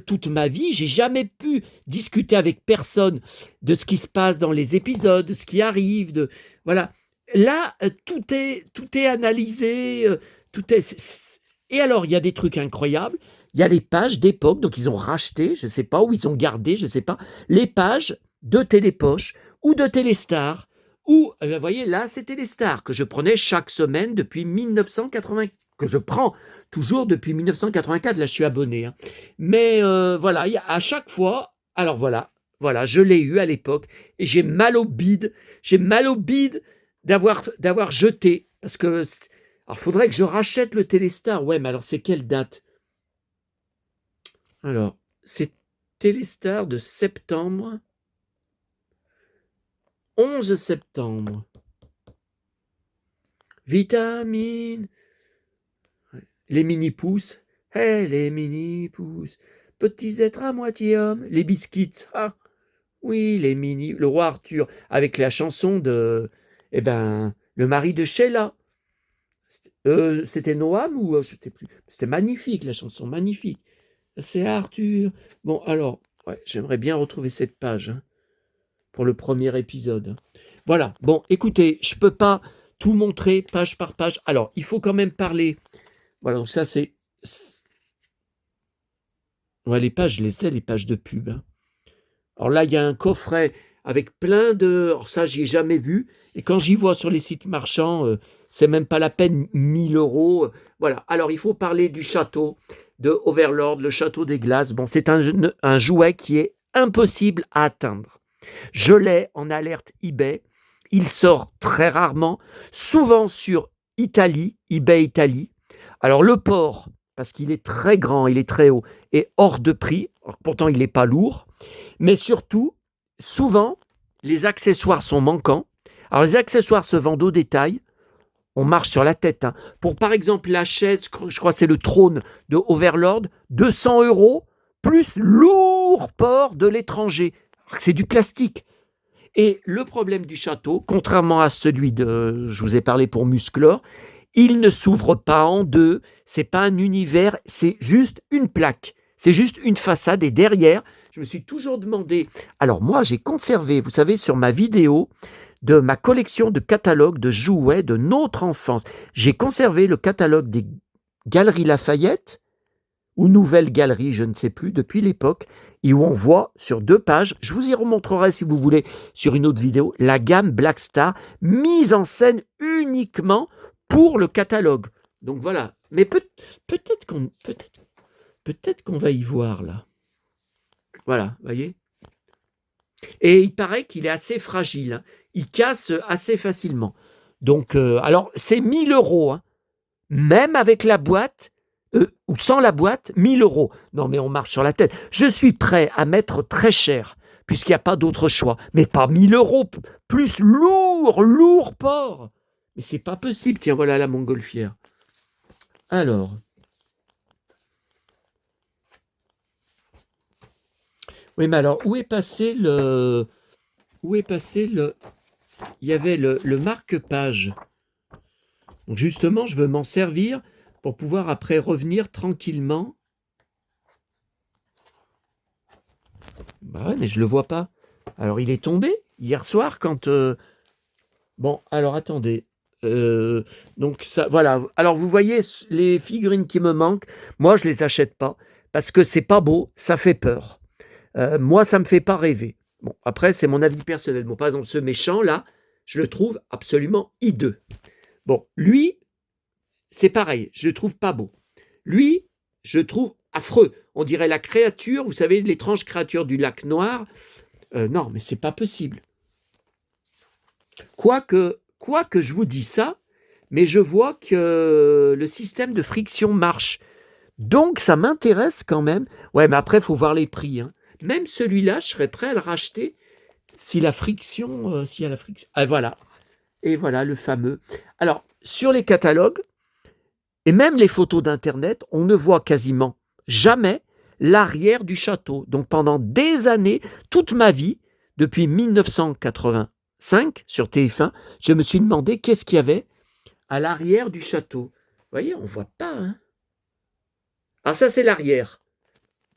toute ma vie, j'ai jamais pu discuter avec personne de ce qui se passe dans les épisodes, de ce qui arrive, voilà. Là, tout est analysé, et alors il y a des trucs incroyables. Il y a les pages d'époque, donc ils ont racheté, je ne sais pas, ou ils ont gardé, je ne sais pas, les pages de Télépoche ou de Téléstar, ou, vous voyez, là, c'est Téléstar que je prenais chaque semaine depuis 1980, que je prends toujours depuis 1984. Là, je suis abonné. Hein. Mais voilà, à chaque fois, alors voilà, je l'ai eu à l'époque et j'ai mal au bide. J'ai mal au bide d'avoir jeté. Parce que, alors, faudrait que je rachète le Téléstar. Ouais, mais alors, c'est quelle date? Alors, c'est Téléstar de septembre. 11 septembre. Vitamine. Les mini-pousses. Les mini-pousses. Petits êtres à moitié hommes. Les biscuits. Ah, oui, le roi Arthur. Avec la chanson de... le mari de Sheila. C'était Noam ou je ne sais plus. C'était magnifique, la chanson, magnifique. C'est Arthur. Bon, alors, ouais, j'aimerais bien retrouver cette page hein, pour le premier épisode. Voilà, bon, écoutez, je ne peux pas tout montrer page par page. Alors, il faut quand même parler. Voilà, donc ça, c'est... Ouais, les pages, je les sais, les pages de pub. Hein. Alors là, il y a un coffret avec plein de... Alors ça, j'y ai jamais vu. Et quand j'y vois sur les sites marchands, c'est même pas la peine, 1000 €. Voilà. Alors, il faut parler du château de Overlord, le château des glaces. Bon, c'est un jouet qui est impossible à atteindre. Je l'ai en alerte eBay. Il sort très rarement, souvent sur eBay Italie. Alors, le port, parce qu'il est très grand, il est très haut, est hors de prix. Alors, pourtant, il n'est pas lourd. Mais surtout, souvent, les accessoires sont manquants. Alors, les accessoires se vendent au détail. On marche sur la tête. Hein. Pour, par exemple, la chaise, je crois que c'est le trône de Overlord, 200 €, plus lourd port de l'étranger. C'est du plastique. Et le problème du château, contrairement à celui de, je vous ai parlé pour Musclor, il ne s'ouvre pas en deux. C'est pas un univers, c'est juste une plaque. C'est juste une façade. Et derrière, je me suis toujours demandé... Alors moi, j'ai conservé, vous savez, sur ma vidéo de ma collection de catalogues de jouets de notre enfance. J'ai conservé le catalogue des Galeries Lafayette, ou Nouvelles Galeries, je ne sais plus, depuis l'époque, et où on voit sur 2 pages, je vous y remontrerai si vous voulez sur une autre vidéo, la gamme Black Star, mise en scène uniquement pour le catalogue. Donc voilà. Mais peut-être qu'on va y voir là. Voilà, voyez. Et il paraît qu'il est assez fragile. Hein. Il casse assez facilement. Donc, alors, c'est 1000 €. Hein. Même avec la boîte, ou sans la boîte, 1000 €. Non, mais on marche sur la tête. Je suis prêt à mettre très cher, puisqu'il n'y a pas d'autre choix. Mais pas 1000 €, plus lourd port. Mais c'est pas possible. Tiens, voilà la montgolfière. Alors... Oui, mais alors, où est passé le... Il y avait le marque-page. Donc justement, je veux m'en servir pour pouvoir après revenir tranquillement. Bah ouais, mais je le vois pas. Alors, il est tombé hier soir quand... Bon, alors, attendez. Donc, ça, voilà. Alors, vous voyez les figurines qui me manquent. Moi, je les achète pas parce que c'est pas beau, ça fait peur. Moi, ça me fait pas rêver. Bon, après, c'est mon avis personnel. Bon, par exemple, ce méchant, là, je le trouve absolument hideux. Bon, lui, c'est pareil, je le trouve pas beau. Lui, je le trouve affreux. On dirait la créature, vous savez, l'étrange créature du lac Noir. Non, mais c'est pas possible. Quoique je vous dis ça, mais je vois que le système de friction marche. Donc, ça m'intéresse quand même. Ouais, mais après, il faut voir les prix, hein. Même celui-là, je serais prêt à le racheter si la friction... s'il y a la friction... Ah, voilà. Et voilà le fameux... Alors, sur les catalogues, et même les photos d'Internet, on ne voit quasiment jamais l'arrière du château. Donc, pendant des années, toute ma vie, depuis 1985, sur TF1, je me suis demandé qu'est-ce qu'il y avait à l'arrière du château. Vous voyez, on ne voit pas. Hein. Alors, ça, c'est l'arrière.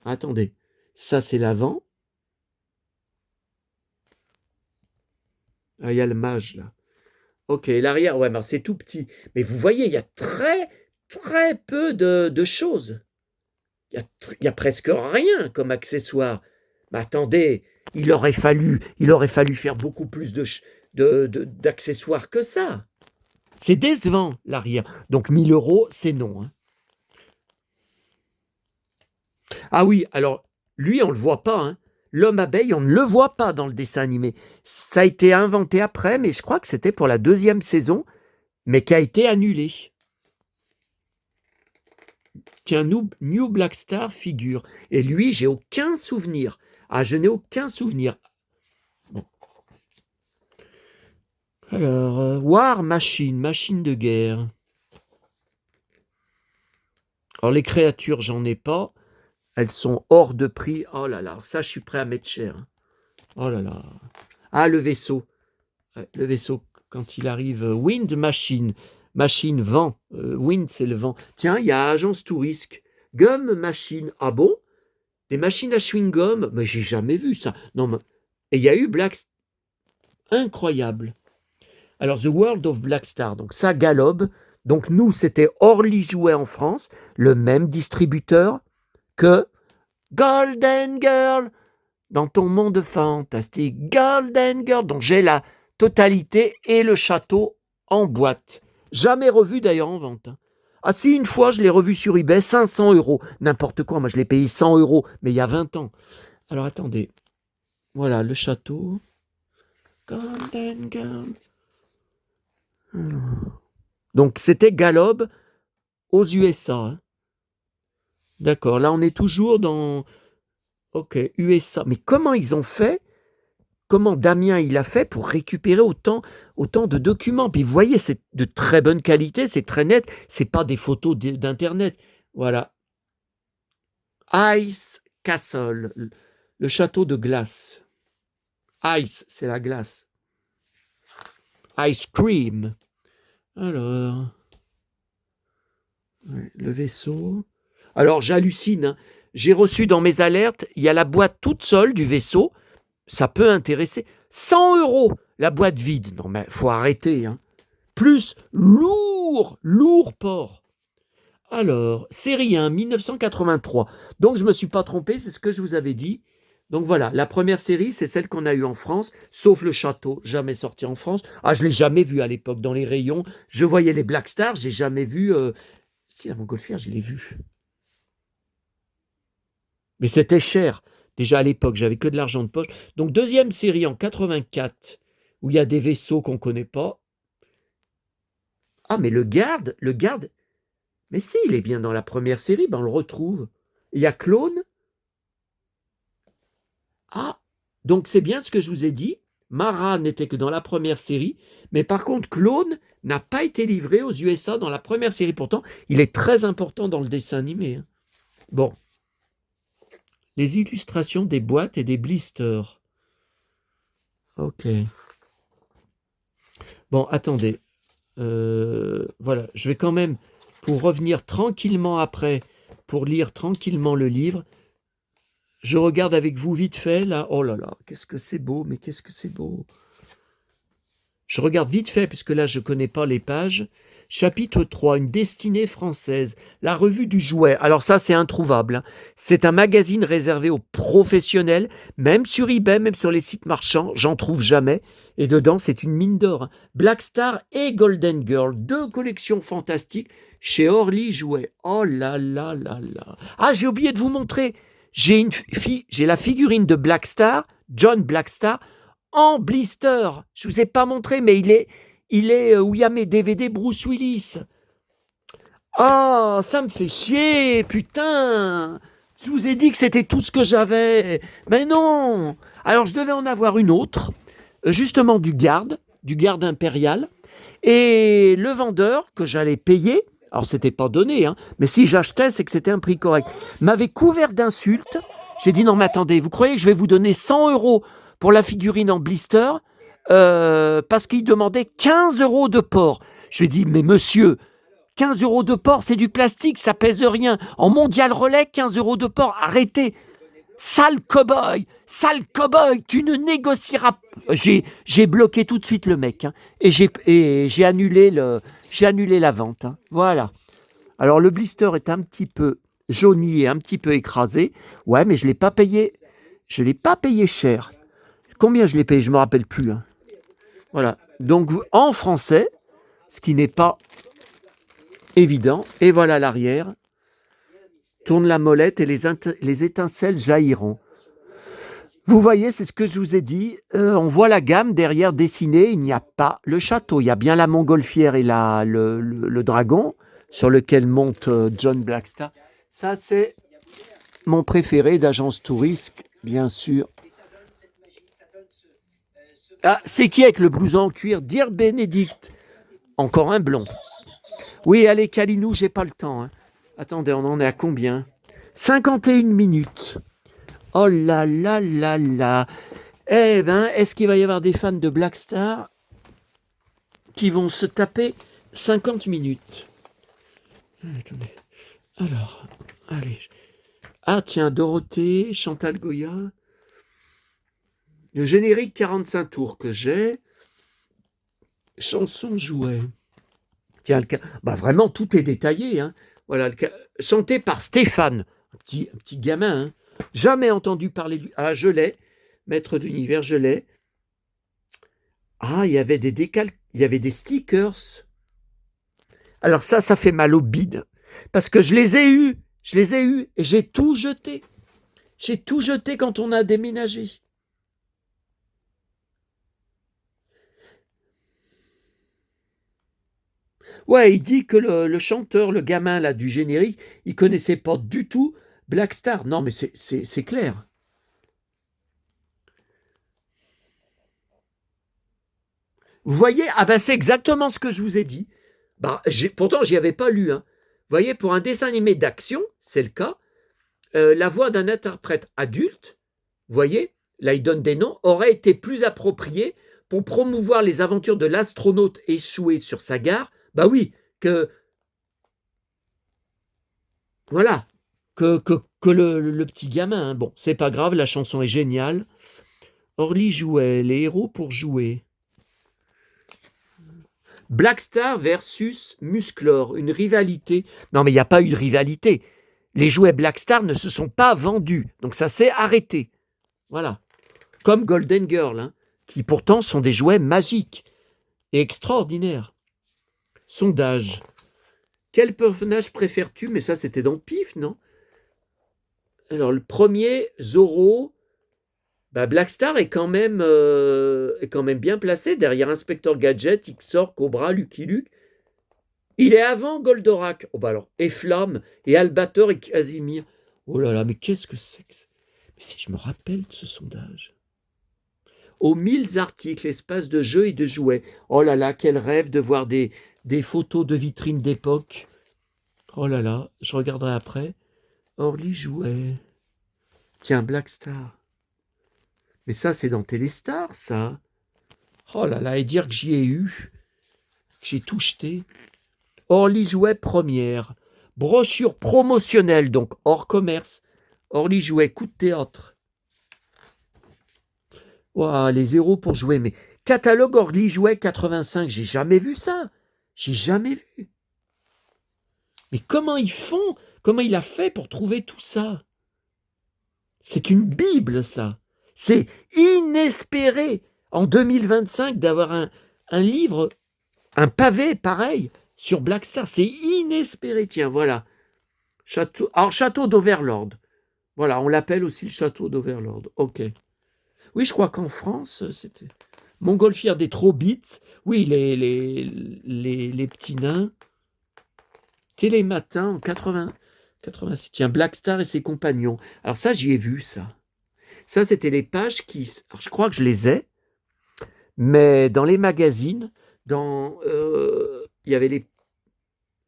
Attendez. Ça, c'est l'avant. Ah, il y a le mage, là. Ok, l'arrière, ouais, mais c'est tout petit. Mais vous voyez, il y a très, très peu de choses. Il y a presque rien comme accessoire. Mais attendez, il aurait fallu faire beaucoup plus d'accessoires que ça. C'est décevant, l'arrière. Donc 1000 euros, c'est non. Hein. Ah oui, alors, lui, on ne le voit pas. Hein. L'homme abeille, on ne le voit pas dans le dessin animé. Ça a été inventé après, mais je crois que c'était pour la 2e saison, mais qui a été annulé. Tiens, New Black Star figure. Et lui, j'ai aucun souvenir. Ah, je n'ai aucun souvenir. Bon. Alors, War Machine, machine de guerre. Alors, les créatures, j'en ai pas. Elles sont hors de prix. Oh là là, ça, je suis prêt à mettre cher. Oh là là. Ah, le vaisseau. Le vaisseau, quand il arrive. Wind Machine. Machine, vent. Wind, c'est le vent. Tiens, il y a Agence Touriste. Gum Machine. Ah bon? Des machines à chewing-gum? Mais j'ai jamais vu ça. Non, mais... Et il y a eu Black... Incroyable. Alors, The World of Black Star. Donc, ça, Galob. Donc, nous, c'était Orly Jouet en France. Le même distributeur que Golden Girl. Dans ton monde fantastique. Golden Girl. Donc, j'ai la totalité et le château en boîte. Jamais revu d'ailleurs en vente. Ah si, une fois, je l'ai revu sur eBay, 500 €. N'importe quoi, moi je l'ai payé 100 €, mais il y a 20 ans. Alors attendez. Voilà, le château. Golden Girl. Donc c'était Galob aux USA. Hein. D'accord, là on est toujours dans... Ok, USA. Mais comment ils ont fait? Comment Damien il a fait pour récupérer autant de documents? Puis vous voyez, c'est de très bonne qualité, c'est très net, c'est pas des photos d'internet. Voilà. Ice Castle, le château de glace. Ice, c'est la glace. Ice cream. Alors, le vaisseau. Alors j'hallucine. Hein. J'ai reçu dans mes alertes, il y a la boîte toute seule du vaisseau. Ça peut intéresser. 100 € la boîte vide. Non, mais faut arrêter. Hein. Plus lourd port. Alors, série 1, 1983. Donc, je ne me suis pas trompé, c'est ce que je vous avais dit. Donc, voilà, la première série, c'est celle qu'on a eue en France, sauf le château, jamais sorti en France. Ah, je ne l'ai jamais vu à l'époque dans les rayons. Je voyais les Black Stars, j'ai jamais vu... Si, la Montgolfière, je l'ai vu. Mais c'était cher. Déjà à l'époque, j'avais que de l'argent de poche. Donc, deuxième série en 84, où il y a des vaisseaux qu'on ne connaît pas. Ah, mais le garde, mais si, il est bien dans la première série, ben on le retrouve. Il y a Clone. Ah, donc c'est bien ce que je vous ai dit. Mara n'était que dans la première série, mais par contre, Clone n'a pas été livré aux USA dans la première série. Pourtant, il est très important dans le dessin animé. Hein. Bon. Les illustrations des boîtes et des blisters. Ok. Bon, attendez. Voilà, je vais quand même, pour revenir tranquillement après, pour lire tranquillement le livre, je regarde avec vous vite fait, là. Oh là là, qu'est-ce que c'est beau, mais qu'est-ce que c'est beau. Je regarde vite fait, puisque là, je ne connais pas les pages. Chapitre 3, une destinée française, la revue du jouet. Alors ça, c'est introuvable. Hein. C'est un magazine réservé aux professionnels, même sur eBay, même sur les sites marchands, j'en trouve jamais. Et dedans, c'est une mine d'or. Hein. Black Star et Golden Girl, 2 collections fantastiques chez Orly Jouet. Oh là là là là. Ah, j'ai oublié de vous montrer. J'ai la figurine de Black Star, John Black Star, en blister. Je ne vous ai pas montré, mais il est où il y a mes DVD Bruce Willis. Ah, ça me fait chier, putain. Je vous ai dit que c'était tout ce que j'avais. Mais non. Alors, je devais en avoir une autre, justement du garde impérial. Et le vendeur que j'allais payer, alors c'était pas donné, hein, mais si j'achetais, c'est que c'était un prix correct, m'avait couvert d'insultes. J'ai dit non, mais attendez, vous croyez que je vais vous donner 100 € pour la figurine en blister parce qu'il demandait 15 € de port. Je lui ai dit, mais monsieur, 15 € de port, c'est du plastique, ça pèse rien. En mondial relais, 15 € de port, arrêtez. Sale cow-boy, tu ne négocieras pas. J'ai bloqué tout de suite le mec, hein, et j'ai annulé la vente. Hein, voilà. Alors le blister est un petit peu jauni et un petit peu écrasé. Ouais, mais je l'ai pas payé cher. Combien je l'ai payé? Je me rappelle plus. Hein. Voilà. Donc en français, ce qui n'est pas évident. Et voilà l'arrière. Tourne la molette et les étincelles jailliront. Vous voyez, c'est ce que je vous ai dit. On voit la gamme derrière dessinée. Il n'y a pas le château. Il y a bien la montgolfière et le dragon sur lequel monte John Blackstar. Ça, c'est mon préféré d'agence touriste, bien sûr. Ah, c'est qui avec le blouson en cuir? Dire Bénédicte. Encore un blond. Oui, allez, Kalinou, j'ai pas le temps. Hein. Attendez, on en est à combien? 51 minutes. Oh là là là là. Eh ben, est-ce qu'il va y avoir des fans de Blackstar qui vont se taper 50 minutes? Attendez. Alors, allez. Ah tiens, Dorothée, Chantal Goya. Le générique 45 tours que j'ai. Chanson jouet. Tiens, bah vraiment, tout est détaillé. Hein. Voilà, chanté par Stéphane, un petit gamin. Hein. Jamais entendu parler du... Ah, je l'ai. Maître d'univers, je l'ai. Ah, il y avait des il y avait des stickers. Alors ça fait mal au bide. Parce que je les ai eus et j'ai tout jeté. J'ai tout jeté quand on a déménagé. Ouais, il dit que le chanteur, le gamin là du générique, il connaissait pas du tout Blackstar. Non, mais c'est clair. Vous voyez, ah ben c'est exactement ce que je vous ai dit. Bah, pourtant, j'y avais pas lu. Hein. Vous voyez, pour un dessin animé d'action, c'est le cas, la voix d'un interprète adulte, vous voyez, là il donne des noms, aurait été plus appropriée pour promouvoir les aventures de l'astronaute échoué sur sa gare. Bah oui, voilà, que le petit gamin. Hein. Bon, c'est pas grave, la chanson est géniale. Orly jouait, les héros pour jouer. Blackstar versus Musclor, une rivalité. Non, mais il n'y a pas eu de rivalité. Les jouets Blackstar ne se sont pas vendus, donc ça s'est arrêté. Voilà. Comme Golden Girl, hein, qui pourtant sont des jouets magiques et extraordinaires. Sondage. Quel personnage préfères-tu? Mais ça, c'était dans Pif, non? Alors, le premier, Zorro. Bah, Blackstar est quand même bien placé derrière Inspecteur Gadget, Xor, Cobra, Lucky Luke. Il est avant Goldorak. Oh bah alors, et Flamme, et Albator, et Casimir. Oh là là, mais qu'est-ce que c'est que ça? Mais si je me rappelle de ce sondage. Aux 1000 articles, espace de jeux et de jouets. Oh là là, quel rêve de voir des photos de vitrines d'époque. Oh là là, je regarderai après. Orly jouets. Tiens, Blackstar. Mais ça, c'est dans Téléstar, ça. Oh là là, et dire que j'y ai eu, que j'ai tout jeté. Orly jouet première. Brochure promotionnelle, donc hors commerce. Orly jouet coup de théâtre. Ouah, les héros pour jouer. Mais catalogue Orly jouet 85, j'ai jamais vu ça. J'ai jamais vu. Mais comment ils font? Comment il a fait pour trouver tout ça? C'est une Bible, ça. C'est inespéré en 2025 d'avoir un livre, un pavé pareil sur Blackstar. C'est inespéré. Tiens, voilà. Château d'Overlord. Voilà, on l'appelle aussi le château d'Overlord. Ok. Oui, je crois qu'en France, c'était Montgolfière des Trobits. Oui, les petits nains. Télématin en 86. Tiens, Blackstar et ses compagnons. Alors ça, j'y ai vu, ça. Ça, c'était les pages qui... Alors, je crois que je les ai, mais dans les magazines, il y avait les...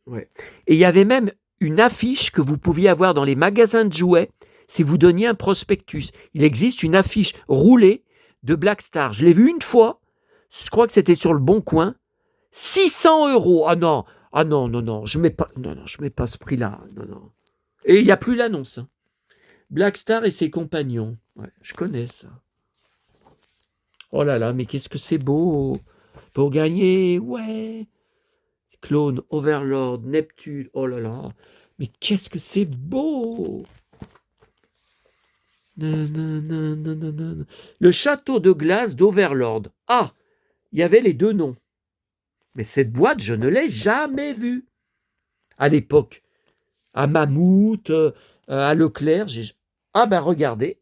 Ouais. Et il y avait même une affiche que vous pouviez avoir dans les magasins de jouets si vous donniez un prospectus. Il existe une affiche roulée de Blackstar. Je l'ai vue une fois, je crois que c'était sur le Bon Coin. 600 €. Ah non, je mets pas ce prix-là. Non. Et il n'y a plus l'annonce. Hein. Blackstar et ses compagnons. Ouais, je connais ça. Oh là là, mais qu'est-ce que c'est beau. Pour gagner, ouais. Clone, Overlord, Neptune, oh là là. Mais qu'est-ce que c'est beau. Le château de glace d'Overlord. Ah, il y avait les deux noms. Mais cette boîte, je ne l'ai jamais vue. À l'époque, à Mammouth, à Leclerc, ah ben regardez,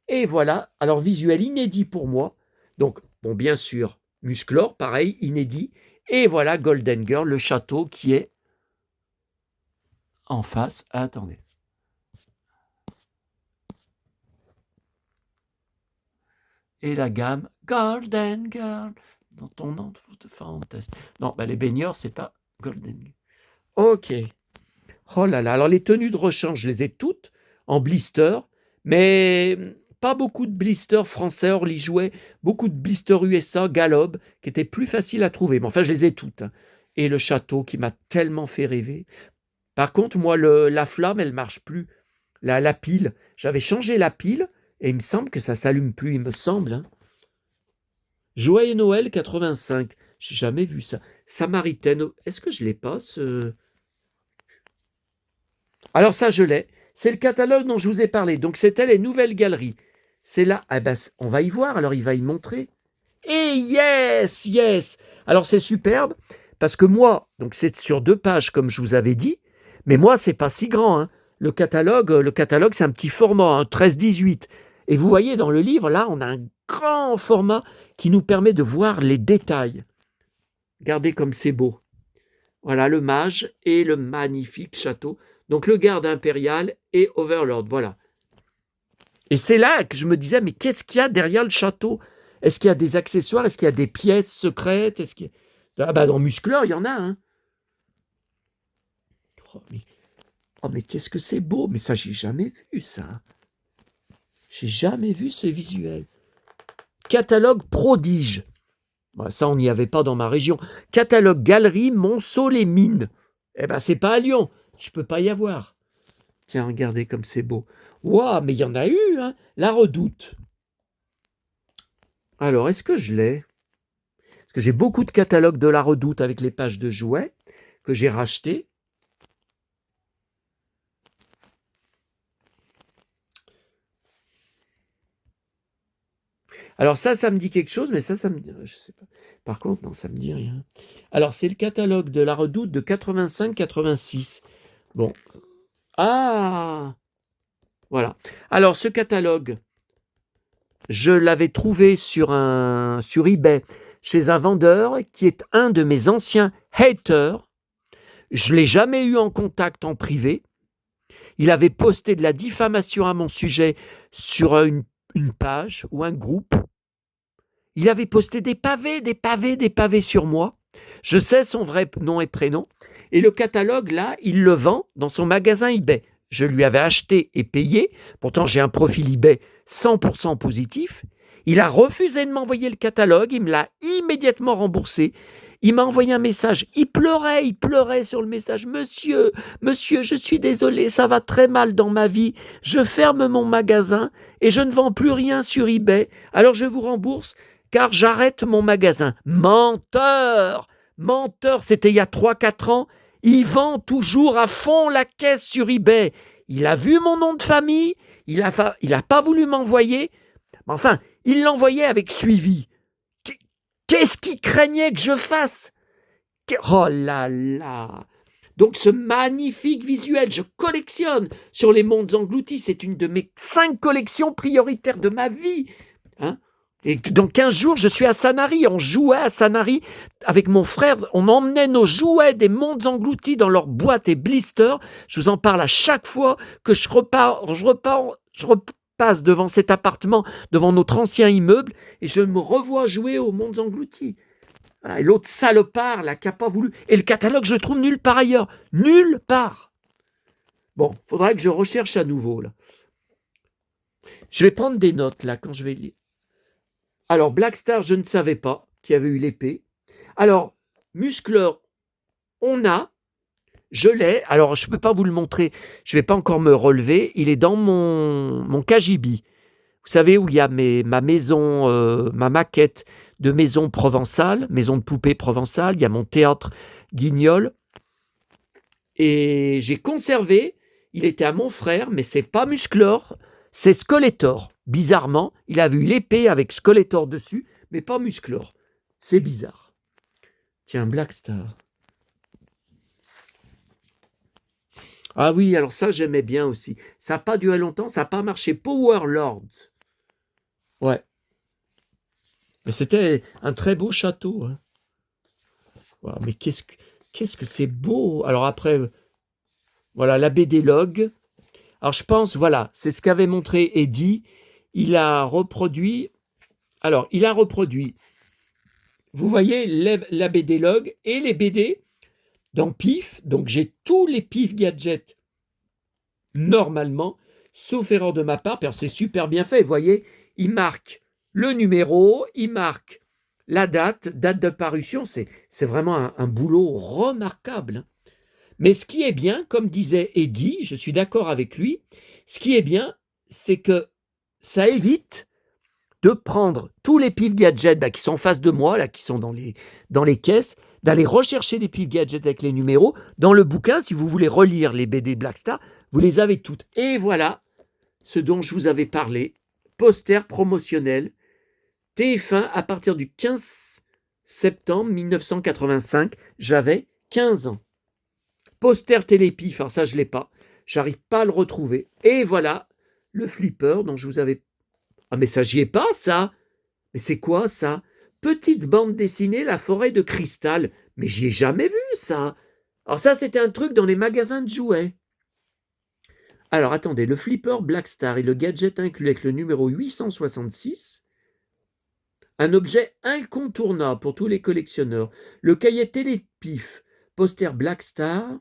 et voilà, alors visuel inédit pour moi. Donc, bon, bien sûr, Musclor, pareil, inédit. Et voilà Golden Girl, le château qui est en face. Attendez. Et la gamme Golden Girl, dans ton enfant test. Non, ben les baigneurs, c'est pas Golden Girl. Ok. Oh là là, alors les tenues de rechange, je les ai toutes en blister, mais pas beaucoup de blisters français, Orly jouait, beaucoup de blisters USA, Galob, qui étaient plus faciles à trouver. Mais enfin, je les ai toutes. Hein. Et le château qui m'a tellement fait rêver. Par contre, moi, la flamme, elle marche plus. La pile, j'avais changé la pile, et il me semble que ça s'allume plus, il me semble. Hein. Joyeux Noël 85, j'ai jamais vu ça. Samaritaine, est-ce que je l'ai pas, ce... Alors ça, je l'ai. C'est le catalogue dont je vous ai parlé. Donc, c'était les nouvelles galeries. C'est là. Ah ben, on va y voir. Alors, il va y montrer. Et yes, yes. Alors, c'est superbe parce que moi, donc c'est sur 2 pages, comme je vous avais dit. Mais moi, c'est pas si grand. Hein. Le catalogue, c'est un petit format, hein, 13-18. Et vous voyez, dans le livre, là, on a un grand format qui nous permet de voir les détails. Regardez comme c'est beau. Voilà, le mage et le magnifique château. Donc, le garde impérial et Overlord, voilà. Et c'est là que je me disais, mais qu'est-ce qu'il y a derrière le château? Est-ce qu'il y a des accessoires? Est-ce qu'il y a des pièces secrètes? Ah bah, dans Musclor, il y en a, hein. Oh, mais qu'est-ce que c'est beau! Mais ça, j'ai jamais vu, ça. J'ai jamais vu ce visuel. Catalogue prodige. Bah, ça, on n'y avait pas dans ma région. Catalogue galerie Monceau-les-Mines. Eh ben, c'est pas à Lyon. Je peux pas y avoir. Tiens, regardez comme c'est beau. Waouh, mais il y en a eu, hein. La Redoute. Alors, est-ce que je l'ai? Parce que j'ai beaucoup de catalogues de La Redoute avec les pages de jouets que j'ai rachetés. Alors ça me dit quelque chose, mais ça me dit... Je sais pas. Par contre, non, ça me dit rien. Alors, c'est le catalogue de La Redoute de 85-86. Bon. Ah! Voilà. Alors, ce catalogue, je l'avais trouvé sur eBay chez un vendeur qui est un de mes anciens haters. Je ne l'ai jamais eu en contact en privé. Il avait posté de la diffamation à mon sujet sur une page ou un groupe. Il avait posté des pavés sur moi. Je sais son vrai nom et prénom. Et le catalogue, là, il le vend dans son magasin eBay. Je lui avais acheté et payé. Pourtant, j'ai un profil eBay 100% positif. Il a refusé de m'envoyer le catalogue. Il me l'a immédiatement remboursé. Il m'a envoyé un message. Il pleurait sur le message. Monsieur, je suis désolé, ça va très mal dans ma vie. Je ferme mon magasin et je ne vends plus rien sur eBay. Alors je vous rembourse car j'arrête mon magasin. Menteur! C'était il y a 3-4 ans. Il vend toujours à fond la caisse sur eBay. Il a vu mon nom de famille. Il n'a pas voulu m'envoyer. Enfin, il l'envoyait avec suivi. Qu'est-ce qu'il craignait que je fasse? Oh là là! Donc ce magnifique visuel, je collectionne sur les mondes engloutis. C'est une de mes 5 collections prioritaires de ma vie. Hein? Et dans 15 jours, je suis à Sanary. On jouait à Sanary avec mon frère. On emmenait nos jouets des mondes engloutis dans leurs boîtes et blisters. Je vous en parle à chaque fois que je repasse devant cet appartement, devant notre ancien immeuble, et je me revois jouer aux mondes engloutis. Voilà. Et l'autre salopard, là, qui n'a pas voulu. Et le catalogue, je le trouve nulle part ailleurs. Nulle part. Bon, il faudra que je recherche à nouveau, là. Je vais prendre des notes, là, quand je vais lire. Alors, Blackstar, je ne savais pas qu'il y avait eu l'épée. Alors, Musclor, je l'ai. Alors, je ne peux pas vous le montrer. Je ne vais pas encore me relever. Il est dans mon cagibi. Vous savez, où il y a ma maison, ma maquette de maison provençale, maison de poupée provençale. Il y a mon théâtre Guignol. Et j'ai conservé. Il était à mon frère, mais c'est pas Musclor, c'est Skeletor. Bizarrement, il a vu l'épée avec Skeletor dessus, mais pas Musclor. C'est bizarre. Tiens, Black Star. Ah oui, alors ça, j'aimais bien aussi. Ça n'a pas duré longtemps, ça n'a pas marché. Power Lords. Ouais. Mais c'était un très beau château. Hein. Voilà, mais qu'est-ce que c'est beau. Alors après, voilà, la BD Log. Alors je pense, voilà, c'est ce qu'avait montré Eddy. Il a reproduit. Alors, il a reproduit. Vous voyez la BD Log et les BD dans PIF. Donc j'ai tous les PIF gadgets normalement, sauf erreur de ma part, parce que c'est super bien fait. Vous voyez, il marque le numéro, il marque la date de parution. C'est vraiment un boulot remarquable. Mais ce qui est bien, comme disait Eddy, je suis d'accord avec lui, ce qui est bien, c'est que ça évite de prendre tous les pif gadgets qui sont en face de moi, là, qui sont dans les caisses, d'aller rechercher les pif gadgets avec les numéros. Dans le bouquin, si vous voulez relire les BD Black Star, vous les avez toutes. Et voilà ce dont je vous avais parlé. Poster promotionnel. TF1 à partir du 15 septembre 1985. J'avais 15 ans. Poster télépif, alors ça je ne l'ai pas. J'arrive pas à le retrouver. Et voilà le flipper dont je vous avais... Ah mais ça j'y ai pas ça. Mais c'est quoi ça? Petite bande dessinée La forêt de cristal. Mais j'y ai jamais vu ça. Alors ça c'était un truc dans les magasins de jouets. Alors attendez, le flipper Black Star et le gadget inclus avec le numéro 866. Un objet incontournable pour tous les collectionneurs. Le cahier télépif, poster Black Star,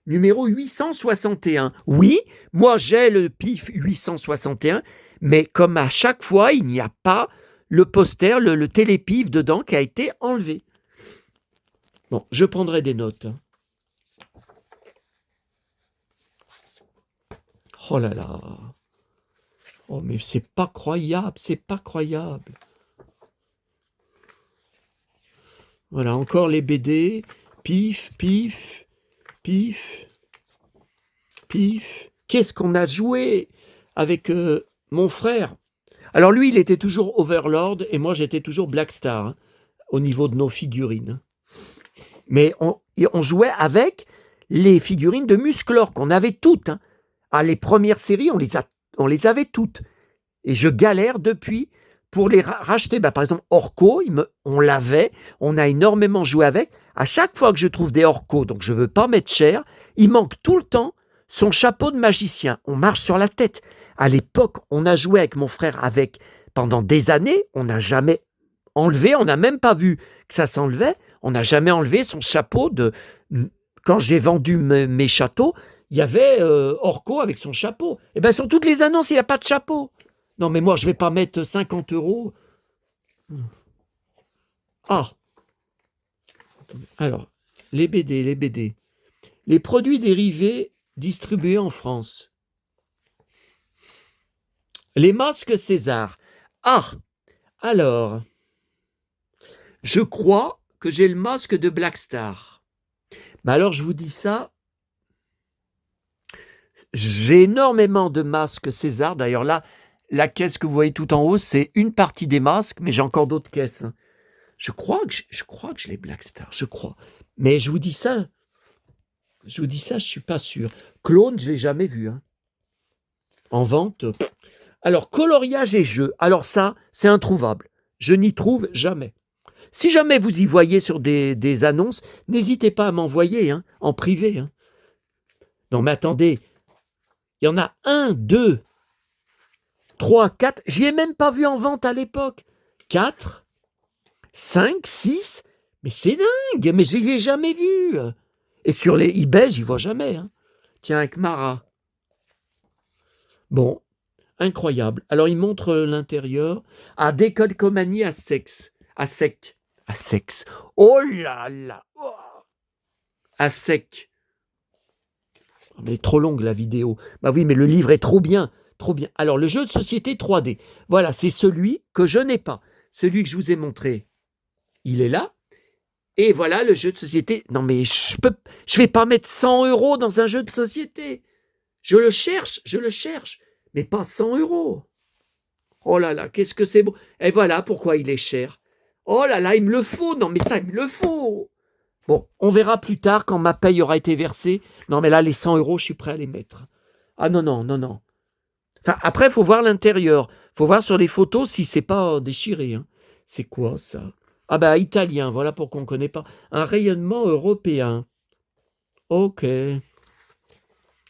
numéro 861. Oui, moi j'ai le PIF 861, mais comme à chaque fois, il n'y a pas le poster, le télépif dedans qui a été enlevé. Bon, je prendrai des notes. Oh là là. Oh mais c'est pas croyable, c'est pas croyable. Voilà, encore les BD. Pif, pif, pif, pif. Qu'est-ce qu'on a joué avec mon frère? Alors lui, il était toujours Overlord et moi, j'étais toujours Black Star hein, au niveau de nos figurines. Mais on jouait avec les figurines de Musclor qu'on avait toutes. Hein. Ah, les premières séries, on les avait toutes. Et je galère depuis pour les racheter. Par exemple, Orko, on l'avait, on a énormément joué avec. À chaque fois que je trouve des Orko, donc je ne veux pas mettre cher, il manque tout le temps son chapeau de magicien. On marche sur la tête. À l'époque, on a joué avec mon frère avec pendant des années. On n'a jamais enlevé, on n'a même pas vu que ça s'enlevait. On n'a jamais enlevé son chapeau de... Quand j'ai vendu mes châteaux, il y avait Orko avec son chapeau. Et bien sur toutes les annonces, il n'y a pas de chapeau. Non, mais moi, je ne vais pas mettre 50 €. Ah. Alors, les BD. Les produits dérivés distribués en France. Les masques César. Ah. Alors, je crois que j'ai le masque de Black Star. Mais alors, je vous dis ça. J'ai énormément de masques César. D'ailleurs, là, la caisse que vous voyez tout en haut, c'est une partie des masques, mais j'ai encore d'autres caisses. Je crois que je l'ai Black Star, je crois. Mais je vous dis ça, je suis pas sûr. Clone, je l'ai jamais vu. Hein. En vente. Alors, coloriage et jeux. Alors ça, c'est introuvable. Je n'y trouve jamais. Si jamais vous y voyez sur des annonces, n'hésitez pas à m'envoyer hein, en privé. Hein. Non, mais attendez. Il y en a 1, 2, 3, 4. J'y ai même pas vu en vente à l'époque. 4, 5, 6. Mais c'est dingue. Mais je n'y ai jamais vu. Et sur les eBay, j'y vois jamais. Hein. Tiens, avec Mara. Bon, incroyable. Alors, il montre l'intérieur. Ah, décodecomanie à sexe. À sec. À sexe. Oh là là. Oh. À sec. Mais trop longue la vidéo. Bah oui, mais le livre est trop bien. Trop bien. Alors, le jeu de société 3D. Voilà, c'est celui que je n'ai pas. Celui que je vous ai montré, il est là. Et voilà le jeu de société. Non, mais je vais pas mettre 100 € dans un jeu de société. Je le cherche. Mais pas 100 €. Oh là là, qu'est-ce que c'est beau. Et voilà pourquoi il est cher. Oh là là, il me le faut. Non, mais ça, il me le faut. Bon, on verra plus tard quand ma paye aura été versée. Non, mais là, les 100 euros, je suis prêt à les mettre. Ah non, non, non, non. Enfin, après, il faut voir l'intérieur. Il faut voir sur les photos si c'est pas déchiré. Hein. C'est quoi, ça? Ah bah, italien, voilà pour qu'on ne connaît pas. Un rayonnement européen. Ok.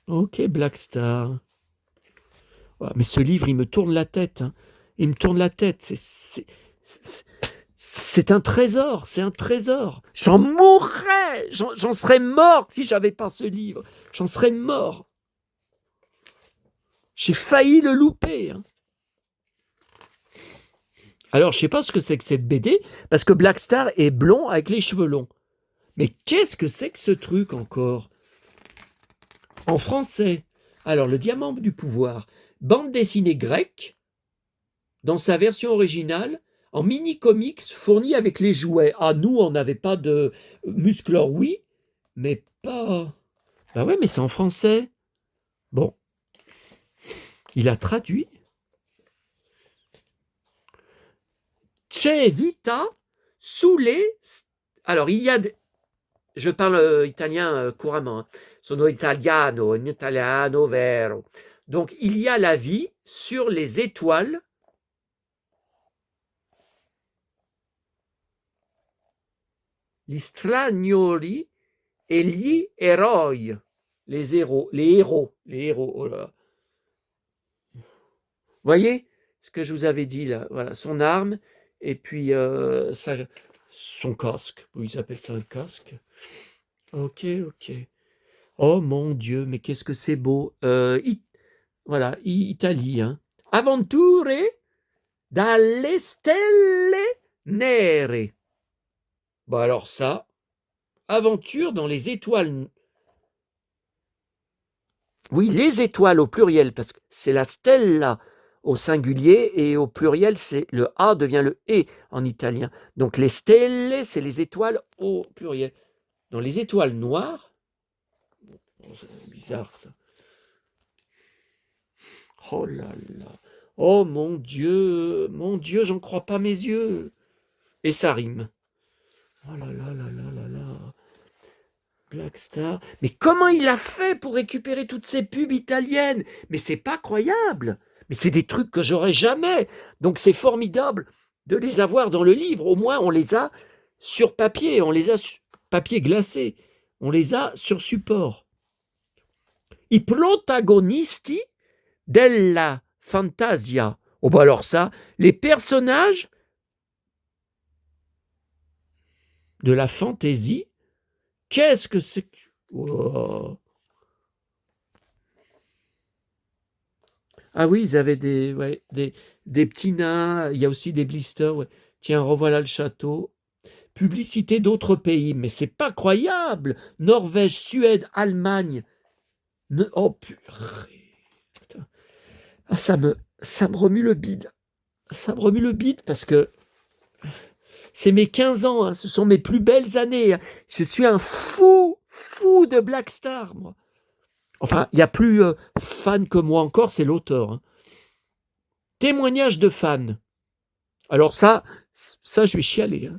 Ok, Black Star. Ouais, mais ce livre, il me tourne la tête. Hein. Il me tourne la tête. C'est un trésor, c'est un trésor. J'en mourrais, j'en serais mort si j'avais pas ce livre. J'en serais mort. J'ai failli le louper. Hein. Alors, je sais pas ce que c'est que cette BD, parce que Black Star est blond avec les cheveux longs. Mais qu'est-ce que c'est que ce truc encore? En français. Alors, Le Diamant du pouvoir, bande dessinée grecque, dans sa version originale, en mini-comics fournis avec les jouets. Ah, nous, on n'avait pas de musclor, oui, mais pas... Bah ouais, mais c'est en français. Bon. Il a traduit. C'è vita sulle... Alors, il y a... Je parle italien couramment. Hein. Sono italiano, in italiano vero. Donc, il y a la vie sur les étoiles. Gli stranioli et gli eroi. Les héros. Oh là là. Vous voyez ce que je vous avais dit là? Voilà, son arme et puis son casque. Ils appellent ça un casque. Ok, ok. Oh mon Dieu, mais qu'est-ce que c'est beau. Voilà, Italie. Hein. Avventure dalle stelle nere. Bon alors ça, aventure dans les étoiles. Oui, les étoiles au pluriel, parce que c'est la stella au singulier et au pluriel, c'est le A devient le E en italien. Donc les stelle, c'est les étoiles au pluriel. Dans les étoiles noires, c'est bizarre ça. Oh là là, oh mon Dieu, j'en crois pas mes yeux. Et ça rime. Oh là là là là là là. Black Star. Mais comment il a fait pour récupérer toutes ces pubs italiennes? Mais c'est pas croyable. Mais c'est des trucs que j'aurais jamais. Donc c'est formidable de les avoir dans le livre. Au moins, on les a sur papier. On les a sur papier glacé. On les a sur support. I protagonisti della fantasia. Oh bah alors ça, les personnages de la fantaisie. Qu'est-ce que c'est que... Oh. Ah oui, ils avaient des petits nains, il y a aussi des blisters. Ouais. Tiens, revoilà le château. Publicité d'autres pays, mais c'est pas croyable. Norvège, Suède, Allemagne. Oh purée. Putain. Ah, ça me remue le bide. Ça me remue le bide parce que c'est mes 15 ans, hein, ce sont mes plus belles années. Hein. Je suis un fou de Black Star, moi. Enfin, il y a plus fan que moi encore, c'est l'auteur. Hein. Témoignage de fans. Alors ça je vais chialer. Hein.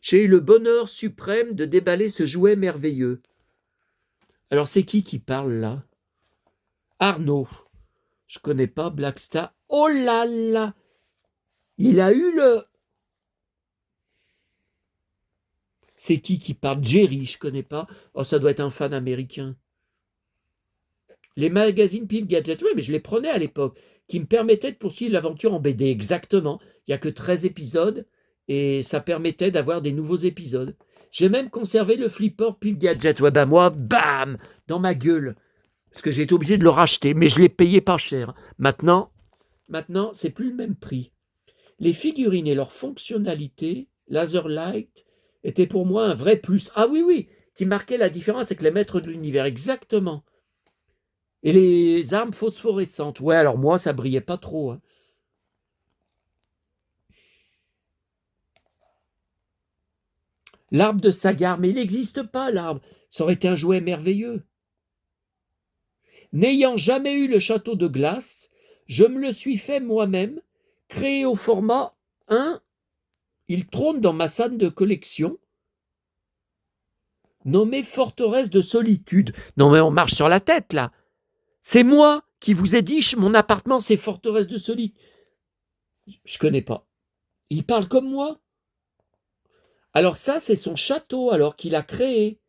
J'ai eu le bonheur suprême de déballer ce jouet merveilleux. Alors c'est qui parle là? Arnaud. Je connais pas Black Star. Oh là là! Il a eu le... C'est qui parle? Jerry, je connais pas. Oh, ça doit être un fan américain. Les magazines Pile Gadget, oui, mais je les prenais à l'époque, qui me permettaient de poursuivre l'aventure en BD, exactement. Il n'y a que 13 épisodes, et ça permettait d'avoir des nouveaux épisodes. J'ai même conservé le flipper Pile Gadget. Ouais, ben moi, bam, dans ma gueule. Parce que j'ai été obligé de le racheter, mais je l'ai payé pas cher. Maintenant, c'est plus le même prix. Les figurines et leur fonctionnalité, laser light, étaient pour moi un vrai plus. Ah oui, qui marquait la différence avec les maîtres de l'univers, exactement. Et les armes phosphorescentes. Ouais, alors moi, ça brillait pas trop. Hein. L'arbre de Sagar, mais il n'existe pas, l'arbre. Ça aurait été un jouet merveilleux. N'ayant jamais eu le château de glace, je me le suis fait moi-même, Créé au format 1, il trône dans ma salle de collection, nommé Forteresse de solitude. Non mais on marche sur la tête là. C'est moi qui vous ai dit, mon appartement c'est Forteresse de solitude. Je connais pas. Il parle comme moi. Alors ça, c'est son château, alors qu'il a créé.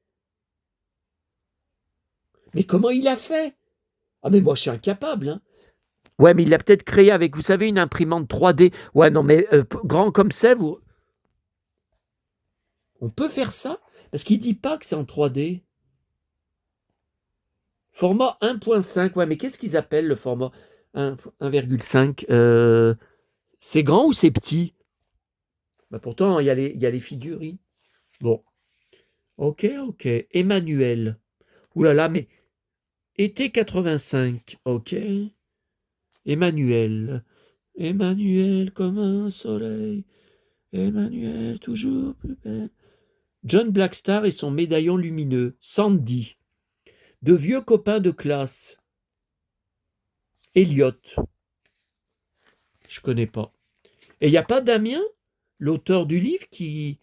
Mais comment il a fait? Ah mais moi, je suis incapable. Hein. Ouais, mais il l'a peut-être créé avec, vous savez, une imprimante 3D. Ouais, non, mais grand comme c'est, vous... On peut faire ça? Parce qu'il dit pas que c'est en 3D. Format 1.5. Ouais, mais qu'est-ce qu'ils appellent le format 1,5 c'est grand ou c'est petit? Bah pourtant, il y a les figurines. Bon. Ok. Emmanuel. Ouh là là, mais... Été 85. Ok. Emmanuel comme un soleil. Emmanuel, toujours plus belle. John Blackstar et son médaillon lumineux. Sandy. De vieux copains de classe. Elliot. Je connais pas. Et il n'y a pas Damien, l'auteur du livre, qui...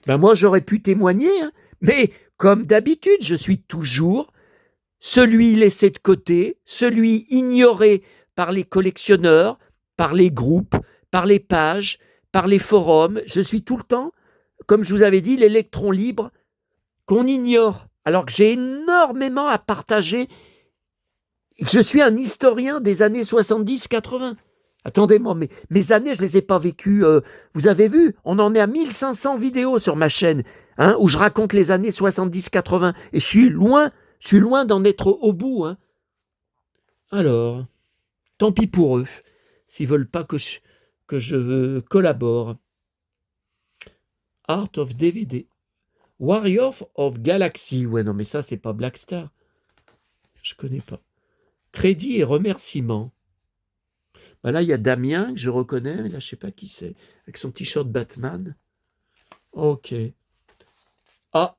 Ben moi, j'aurais pu témoigner, hein, mais comme d'habitude, je suis toujours celui laissé de côté, celui ignoré par les collectionneurs, par les groupes, par les pages, par les forums. Je suis tout le temps, comme je vous avais dit, l'électron libre qu'on ignore, alors que j'ai énormément à partager. Je suis un historien des années 70-80. Attendez-moi, mes années, je ne les ai pas vécues. Vous avez vu, on en est à 1500 vidéos sur ma chaîne, hein, où je raconte les années 70-80. Et je suis loin d'en être au bout. Hein. Alors, tant pis pour eux, s'ils ne veulent pas que je collabore. Art of DVD. Warrior of Galaxy. Ouais, non, mais ça, c'est pas Blackstar. Je connais pas. Crédit et remerciements. Ben là, il y a Damien, que je reconnais, mais là, je ne sais pas qui c'est, avec son t-shirt Batman. Ok. Ah,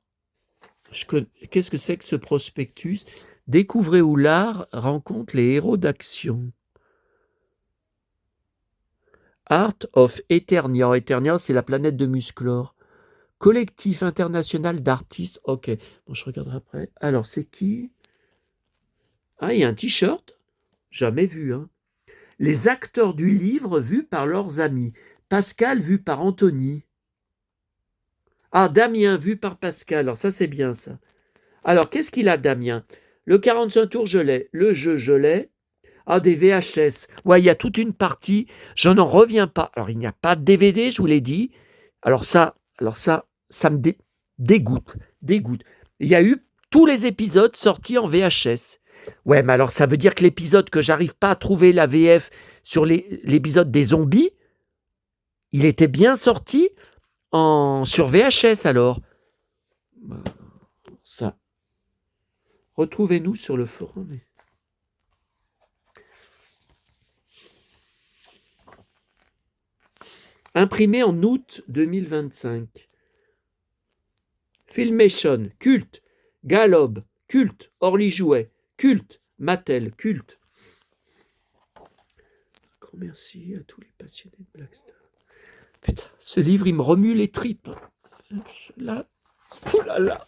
qu'est-ce que c'est que ce prospectus? Découvrez où l'art rencontre les héros d'action. Art of Eternia. Eternia, c'est la planète de Musclor. Collectif international d'artistes. Ok, bon, je regarderai après. Alors, c'est qui? Ah, il y a un t-shirt. Jamais vu, hein. Les acteurs du livre vus par leurs amis. Pascal vu par Anthony. Ah, Damien vu par Pascal. Alors ça, c'est bien ça. Alors, qu'est-ce qu'il a, Damien? Le 45 tours, je l'ai. Le jeu, je l'ai. Ah, des VHS. Ouais, il y a toute une partie. Je n'en reviens pas. Alors, il n'y a pas de DVD, je vous l'ai dit. Alors ça me dégoûte. Il y a eu tous les épisodes sortis en VHS. Ouais, mais alors ça veut dire que l'épisode que j'arrive pas à trouver la VF sur l'épisode des zombies, il était bien sorti sur VHS alors. Ça. Retrouvez-nous sur le forum. Imprimé en août 2025. Filmation, culte. Galob, culte. Orly Jouet, culte. Mattel, culte. Grand merci à tous les passionnés de Blackstar. Putain, ce livre, il me remue les tripes. Là, oh là là.